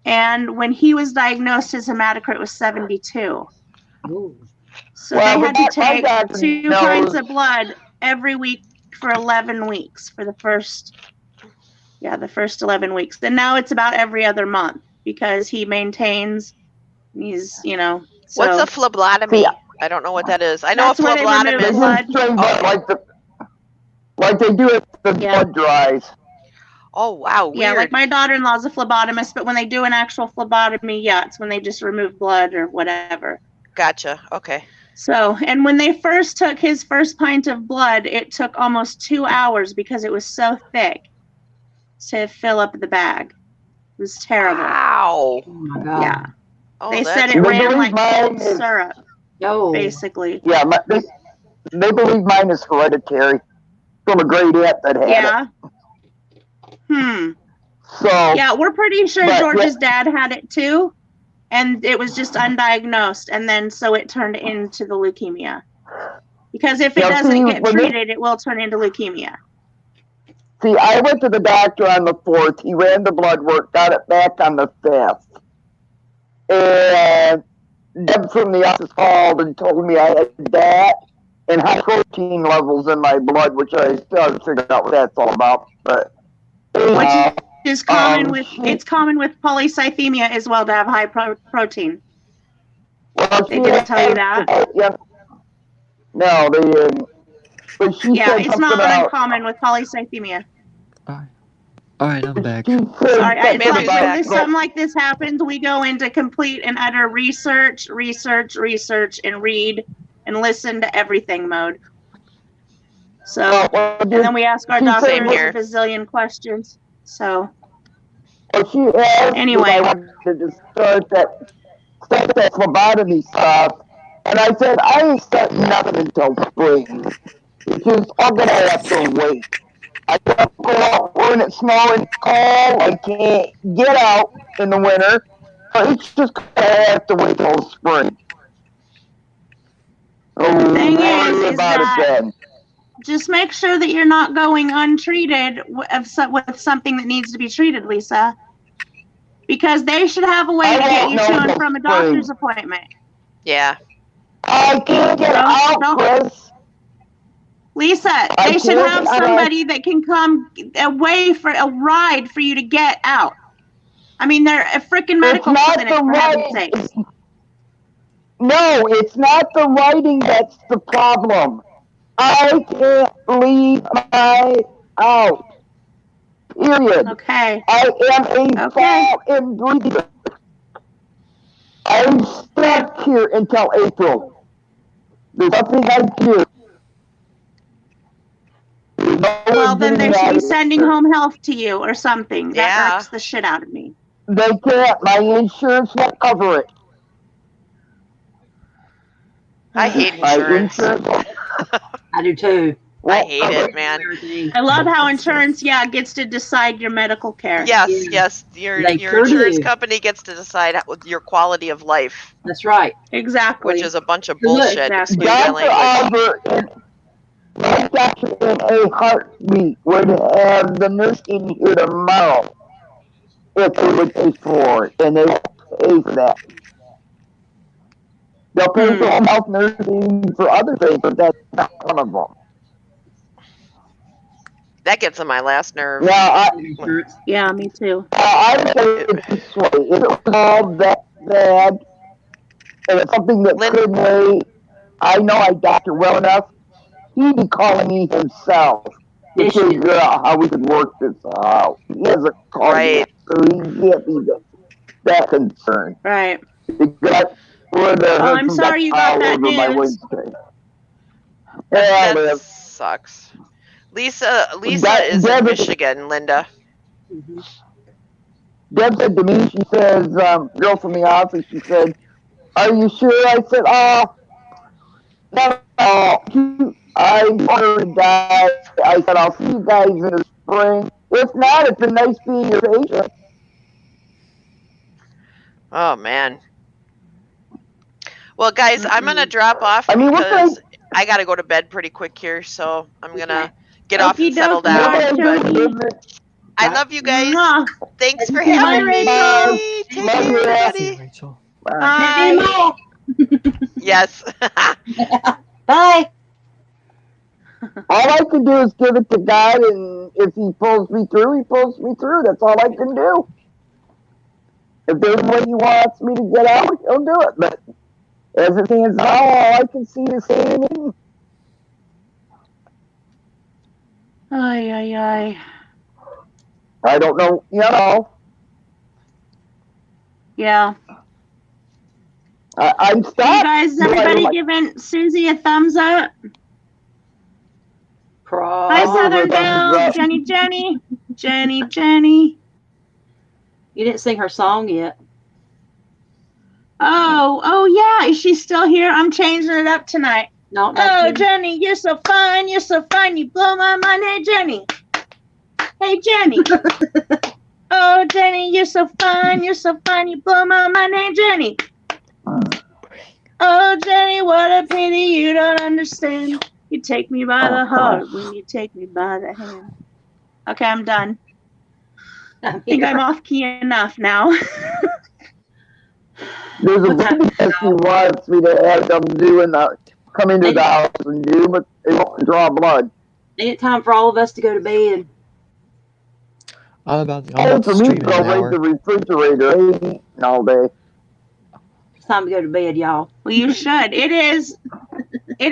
And when he was diagnosed, his hematocrit was 72. Ooh. So Well, they had my to take doctor 2 knows- pints of blood every week for 11 weeks for the first 11 weeks. And now it's about every other month because he maintains, he's, so. What's a phlebotomy? Yeah. I don't know what that is. I know a That's where they phlebotomist. remove They just straight up like they do it the Yeah. blood dries. Oh wow, weird. Yeah, like my daughter-in-law's a phlebotomist, but when they do an actual phlebotomy, it's when they just remove blood or whatever. Gotcha. Okay. So, and when they first took his first pint of blood, it took almost 2 hours because it was so thick to fill up the bag. It was terrible. Wow. Oh my God. Yeah. Oh, They that's said it They ran believe like mine cold is- syrup, Oh. basically. Yeah, they believe mine is hereditary from a great aunt that had Yeah. it. So Yeah, we're pretty sure But- George's dad had it too, and it was just undiagnosed, and then so it turned into the leukemia. Because if it Yeah, doesn't see, get when they- treated, it will turn into leukemia. see, I went to the doctor on the 4th. He ran the blood work, got it back on the 5th. And Deb from the office called and told me I had that and high protein levels in my blood, which I still haven't figured out what that's all about. But anyhow, It's common she- it's common with polycythemia as well to have high protein. well, They she didn't tell you that? Yeah. No, they didn't. But she Yeah, said it's something not about. uncommon with polycythemia. Alright, I'm back. She said Sorry, something Maybe like back. when something like this happens, we go into complete and utter research, and read and listen to everything mode. So, and then we ask our She said- doctors Same here. a bazillion questions. So, Well, she asked Anyway. if I wanted to start that phlebotomy stuff, and I said I ain't starting nothing until spring, which is I'm gonna have to wait. I can't go out when it's snowing cold. I can't get out in the winter. So it's just gonna have to wait till spring. The thing Worry is about it that then. just make sure that you're not going untreated with something that needs to be treated, Lisa. Because they should have a way I to get won't you know to and till from a spring. doctor's appointment. Yeah. I can't get out, Chris. Lisa, they should have somebody that can come away for a ride for you to get out. I mean, they're a freaking medical clinic, for heaven's sake. No, it's not the writing that's the problem. I can't leave my house. Period. Okay. I am a fall and breather. I'm stuck here until April. There's nothing I can do. Well, then they should be sending home health to you or something. That Yeah. irks the shit out of me. They can't. My insurance won't cover it. I hate My insurance. insurance I do too. I hate it, man. I love how insurance, gets to decide your medical care. Yes. Your They sure insurance do. company gets to decide your quality of life, That's right. Exactly. which is a bunch of Look, bullshit. exactly. Excuse my Dr. language. Albert, my doctor in a heartbeat would have the nurse in here tomorrow if they would pay for it, and they won't pay for that. They'll pay for home health nursing for other things, but that's not one of them. That gets on my last nerve. Now, Yeah, me too. I would say it this way: if it was all that bad, and it's something that could wait, I know I doctor well enough. He'd be calling me himself to figure out how we could work this out. He hasn't called me, Right. so he can't be that concerned. Right. I'm sorry you got that news. That sucks. Lisa is in Michigan, Linda. Deb said to me, she says, girl from the office, she said, "Are you sure?" I said, no, I want her to die. I said, "I'll see you guys in the spring. If not, it's been nice being your patient." Oh, man. Well, guys, I'm going to drop off I mean, what because I got to go to bed pretty quick here, so I'm going to get off and settle Okey-dokey. down. Bye, I love you guys. Thanks for Bye, having me. Rachel. Take care, everybody. Rachel. Bye. Yes. Bye. All I can do is give it to God, and if He pulls me through, He pulls me through. That's all I can do. If there's a way He wants me to get out, He'll do it. But as it stands now, all I can see is Him. Ay. I don't know, Yeah. I'm stuck. You guys, everybody giving Susie a thumbs up? Hi, Southern Belle. Jenny. You didn't sing her song yet. Oh yeah. Is she still here? I'm changing it up tonight. No. Oh, Jenny, you're so fun. You blow my mind. Hey, Jenny. Oh, Jenny, you're so fun. You blow my mind. Hey, Jenny. Oh, Jenny, what a pity you don't understand. You take me by the heart when you take me by the hand. Okay, I'm done. I think I'm off key enough now. There's a baby test He wants me to have them do come into the house and do, but they won't draw blood. Ain't it time for all of us to go to bed? I'm about For to me stream to in go an raise hour. the refrigerator, I ain't eating all day. It's time to go to bed, y'all. Well, you should. It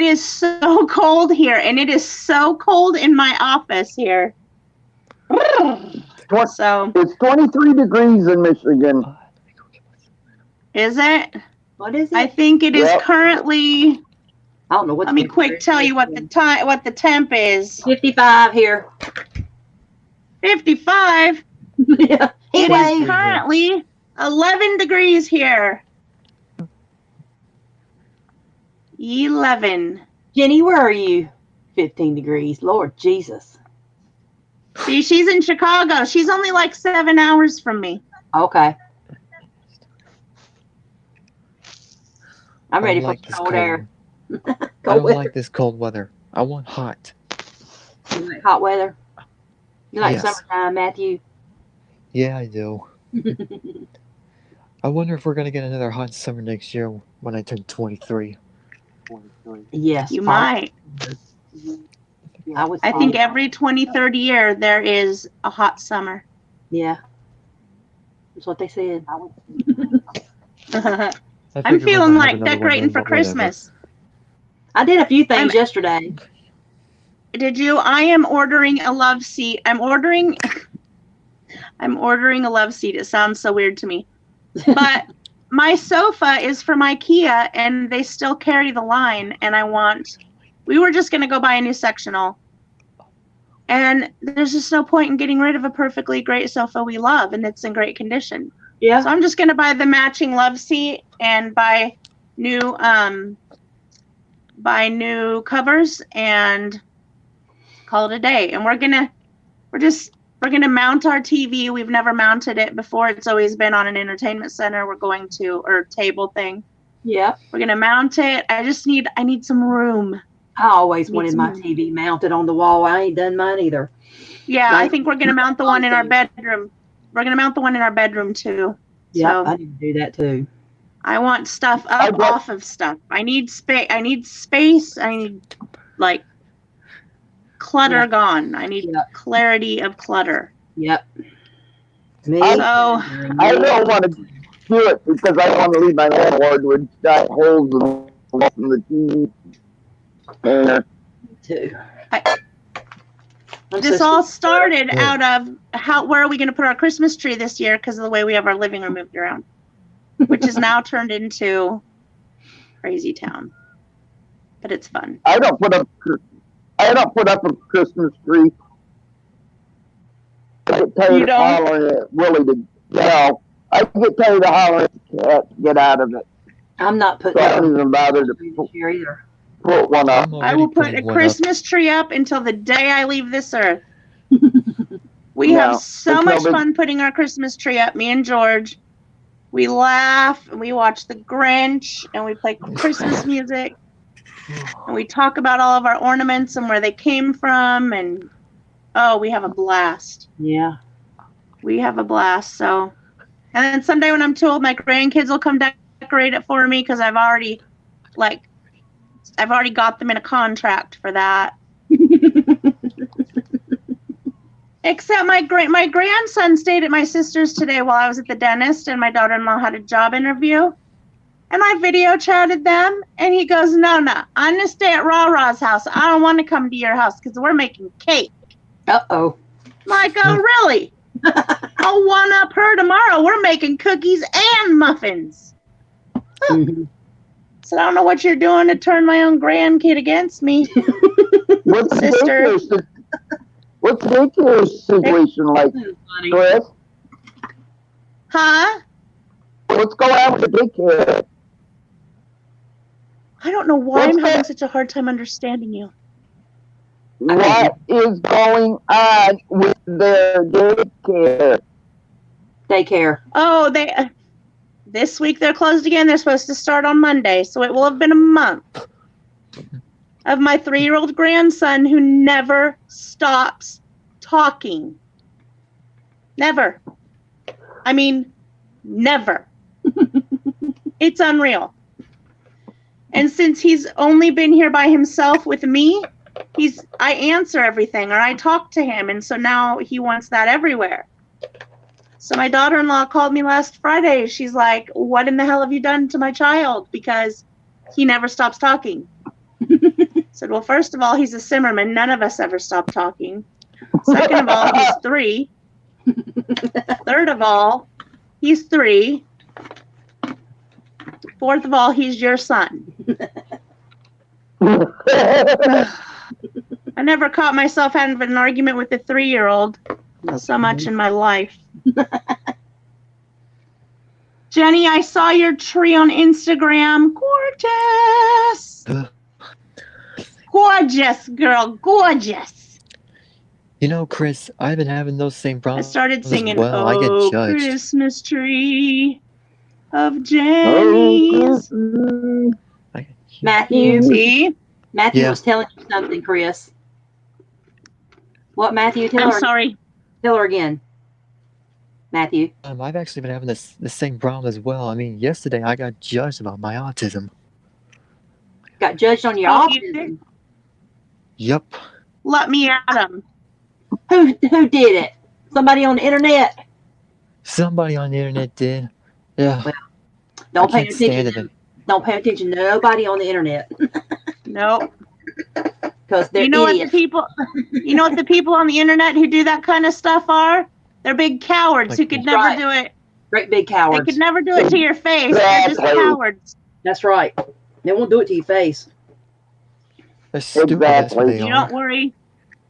is so cold here, and it is so cold in my office here. So It's 23 degrees in Michigan. is it? What is it? I think it is Yep. currently. I don't know what. Let me quick tell you what the temp is. 55 here. 55. Yeah. It Anyway, is currently 11 degrees here. 11. Jenny, where are you? 15 degrees. Lord Jesus. See, she's in Chicago. She's only like 7 hours from me. Okay. I'm I ready don't for like this cold air. I Cold don't weather. like this cold weather. I want hot. You like hot weather? You like Yes. summertime, Matthew? Yeah, I do. I wonder if we're gonna get another hot summer next year when I turn 23. Yes. You might. I would. I think every 23rd year there is a hot summer. Yeah. That's what they said. I I'm figure we feeling might have like another one decorating then, for but whatever. Christmas. I did a few things I'm- yesterday. Did you? I am ordering a love seat. I'm ordering a love seat. It sounds so weird to me. But my sofa is from IKEA and they still carry the line, and we were just going to go buy a new sectional. And there's just no point in getting rid of a perfectly great sofa we love and it's in great condition. Yeah. So I'm just going to buy the matching love seat and buy new covers and call it a day. And we're gonna mount our TV. We've never mounted it before. It's always been on an entertainment center. Or table thing. Yeah. We're gonna mount it. I need some room. I always Need wanted some my room. TV mounted on the wall. I ain't done mine either. Yeah, Like- I think we're gonna mount the one in our bedroom. We're gonna mount the one in our bedroom too. Yeah, So I need to do that too. I want stuff up off of stuff. I need space. I need like clutter Yeah. gone. I need Yeah. clarity of clutter. Yep. Me. I- So I don't want to do it because I want to leave my landlord with giant holes in the TV. And too. this all started out of where are we going to put our Christmas tree this year because of the way we have our living room moved around, which is now turned into crazy town. But it's fun. I don't put up a Christmas tree. I get tired You of don't? hollering at Willie to I get tired of hollering at the cat to get out of it. I'm not So putting I don't even bother to this year either. put one up. I'm I already will put putting a one up. Christmas tree up until the day I leave this earth. We No, have so it's much no big- fun putting our Christmas tree up. Me and George, we laugh and we watch The Grinch and we play Christmas music and we talk about all of our ornaments and where they came from, and we have a blast. Yeah. We have a blast. So, and then someday when I'm too old, my grandkids will come decorate it for me because I've already got them in a contract for that. Except my grandson stayed at my sister's today while I was at the dentist, and my daughter-in-law had a job interview. And I video chatted them, and he goes, no, I'm going to stay at Ra's house. I don't want to come to your house because we're making cake. Uh-oh. I'm like, oh, really? I'll one-up her tomorrow. We're making cookies and muffins. Mhm. So I don't know what you're doing to turn my own grandkid against me. What's the Sister. daycare situation like, This is funny. Chris? Huh? What's going on with the daycare? I don't know why What's I'm having that? such a hard time understanding you. What is going on with their daycare? Daycare. Oh, this week they're closed again. They're supposed to start on Monday, so it will have been a month of my 3-year-old grandson who never stops talking. Never. I mean, never. It's unreal. And since he's only been here by himself with me, I answer everything or I talk to him, and so now he wants that everywhere. So my daughter-in-law called me last Friday. She's like, what in the hell have you done to my child? Because he never stops talking. I said, well, first of all, he's a Simmerman. None of us ever stop talking. Second of all, he's 3. Third of all, he's 3. Fourth of all, he's your son. I never caught myself having an argument with a 3-year-old so much in my life. Jenny, I saw your tree on Instagram. Gorgeous. Gorgeous, girl. Gorgeous. You know, Chris, I've been having those same I problems. started singing, Well, I get "Oh, judged. Christmas tree of Oh, Jenny's." Christmas. Matthew. See? Matthew Yeah. was telling you something, Chris. What, Matthew? Tell I'm her. sorry. Tell her again. Matthew. I've actually been having the same problem as well. I mean, yesterday I got judged about my autism. Got judged on your Oh, you autism. did? Yup. Let me at him. Who did it? Somebody on the internet? Somebody on the internet did. Yeah. Don't I pay can't stand attention. it. Don't pay attention to nobody on the internet Nope. because they're You know what idiots. the people on the internet who do that kind of stuff are? They're big cowards who could never Right. do it. Great big They cowards. could never do it to your face. They're just Exactly. cowards. That's right. They won't do it to your face. They're stupid. That's what Exactly. they You are. don't worry.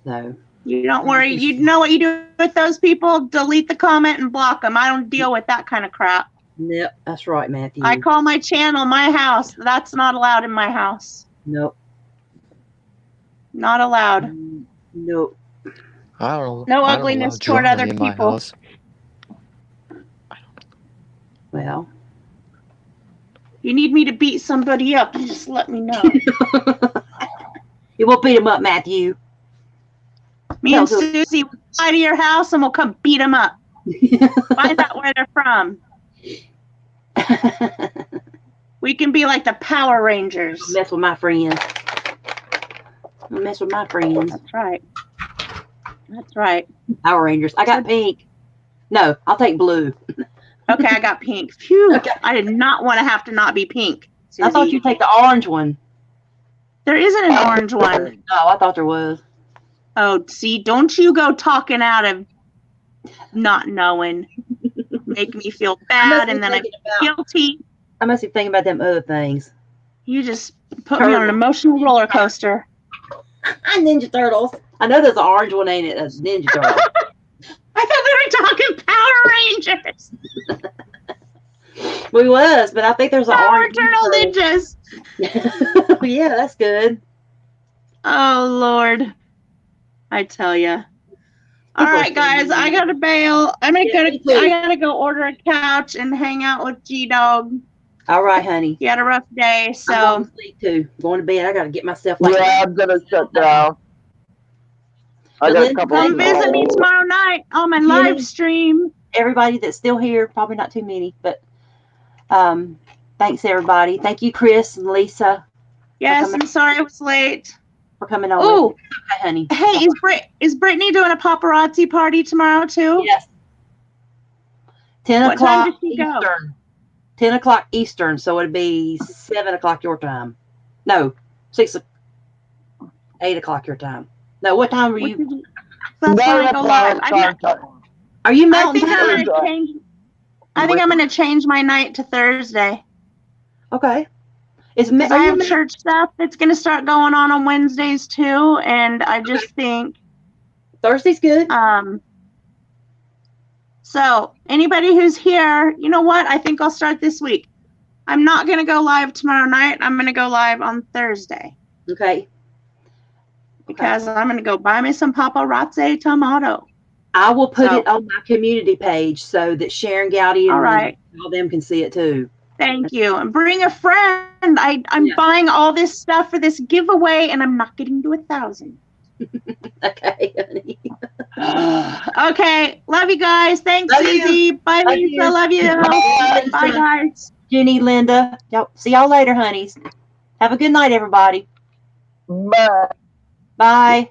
No. You don't worry. You know what you do with those people? Delete the comment and block them. I don't deal with that kind of crap. Nope. That's right, Matthew. I call my channel my house. That's not allowed in my house. Nope. Not allowed. Nope. I don't know. No I don't ugliness allow toward drama other in my people. house. Well. You need me to beat somebody up, you just let me know. You won't beat him up, Matthew. Me and Tell who- Susie will fly to your house and we'll come beat them up. Find out where they're from. We can be like the Power Rangers. Mess with my friends. Mess with my friends. That's right. That's right. Power Rangers. I got pink. No, I'll take blue. Okay, I got pink. Phew. Okay. I did not want to have to not be pink. I thought Susie. you'd take the orange one. There isn't an orange one. Oh, I thought there was. Oh, see, don't you go talking out of not knowing. Make me feel bad and then I feel guilty. I must be thinking about them other things. You just put me on an emotional roller coaster. Ninja Turtles. I know there's an orange one, ain't it? A Ninja Turtle. I thought we were talking Power Rangers. We was, but I think there's an Power orange Turtle Ninja Ninjas. Turtle. Yeah, that's good. Oh, Lord. I tell ya. All right, guys, I gotta bail. I gotta go order a couch and hang out with G-Dog. All right, honey. He had a rough day, I'm so going to sleep too. Going to bed. I got to get myself like Yeah, I'm gonna shut down. I got a couple come of visit me tomorrow night on my live stream. everybody that's still here. Probably not too many, but thanks everybody. Thank you, Chris and Lisa, Yes, I'm sorry I was late. for coming on. Oh, Hi, honey. hey, is Brittany doing a paparazzi party tomorrow too? Yes. 10 What time o'clock does she go? Eastern. 10 o'clock Eastern, so it'd be 7 o'clock your time. No, 8 o'clock your time. No, what time are you? That's when I go live. Are you I Mountain think I'm Time? gonna change. I think I'm gonna change my night to Thursday. Okay. I have church stuff that's gonna start going on Wednesdays too, and I just think Thursday's good. So anybody who's here, you know what? I think I'll start this week. I'm not gonna go live tomorrow night. I'm gonna go live on Thursday Okay. because I'm gonna go buy me some paparazzi tomato. I will put it on my community page so that Sharon Gowdy and All right. all them can see it too. Thank you. And bring a friend. I'm buying all this stuff for this giveaway, and I'm not getting to 1,000. Okay, honey. Okay. Love you guys. Thanks, Love you. Susie. Bye, Love Lisa. you. Love you. Bye. Bye, guys. Jenny, Linda. See y'all later, honeys. Have a good night, everybody. Bye. Bye.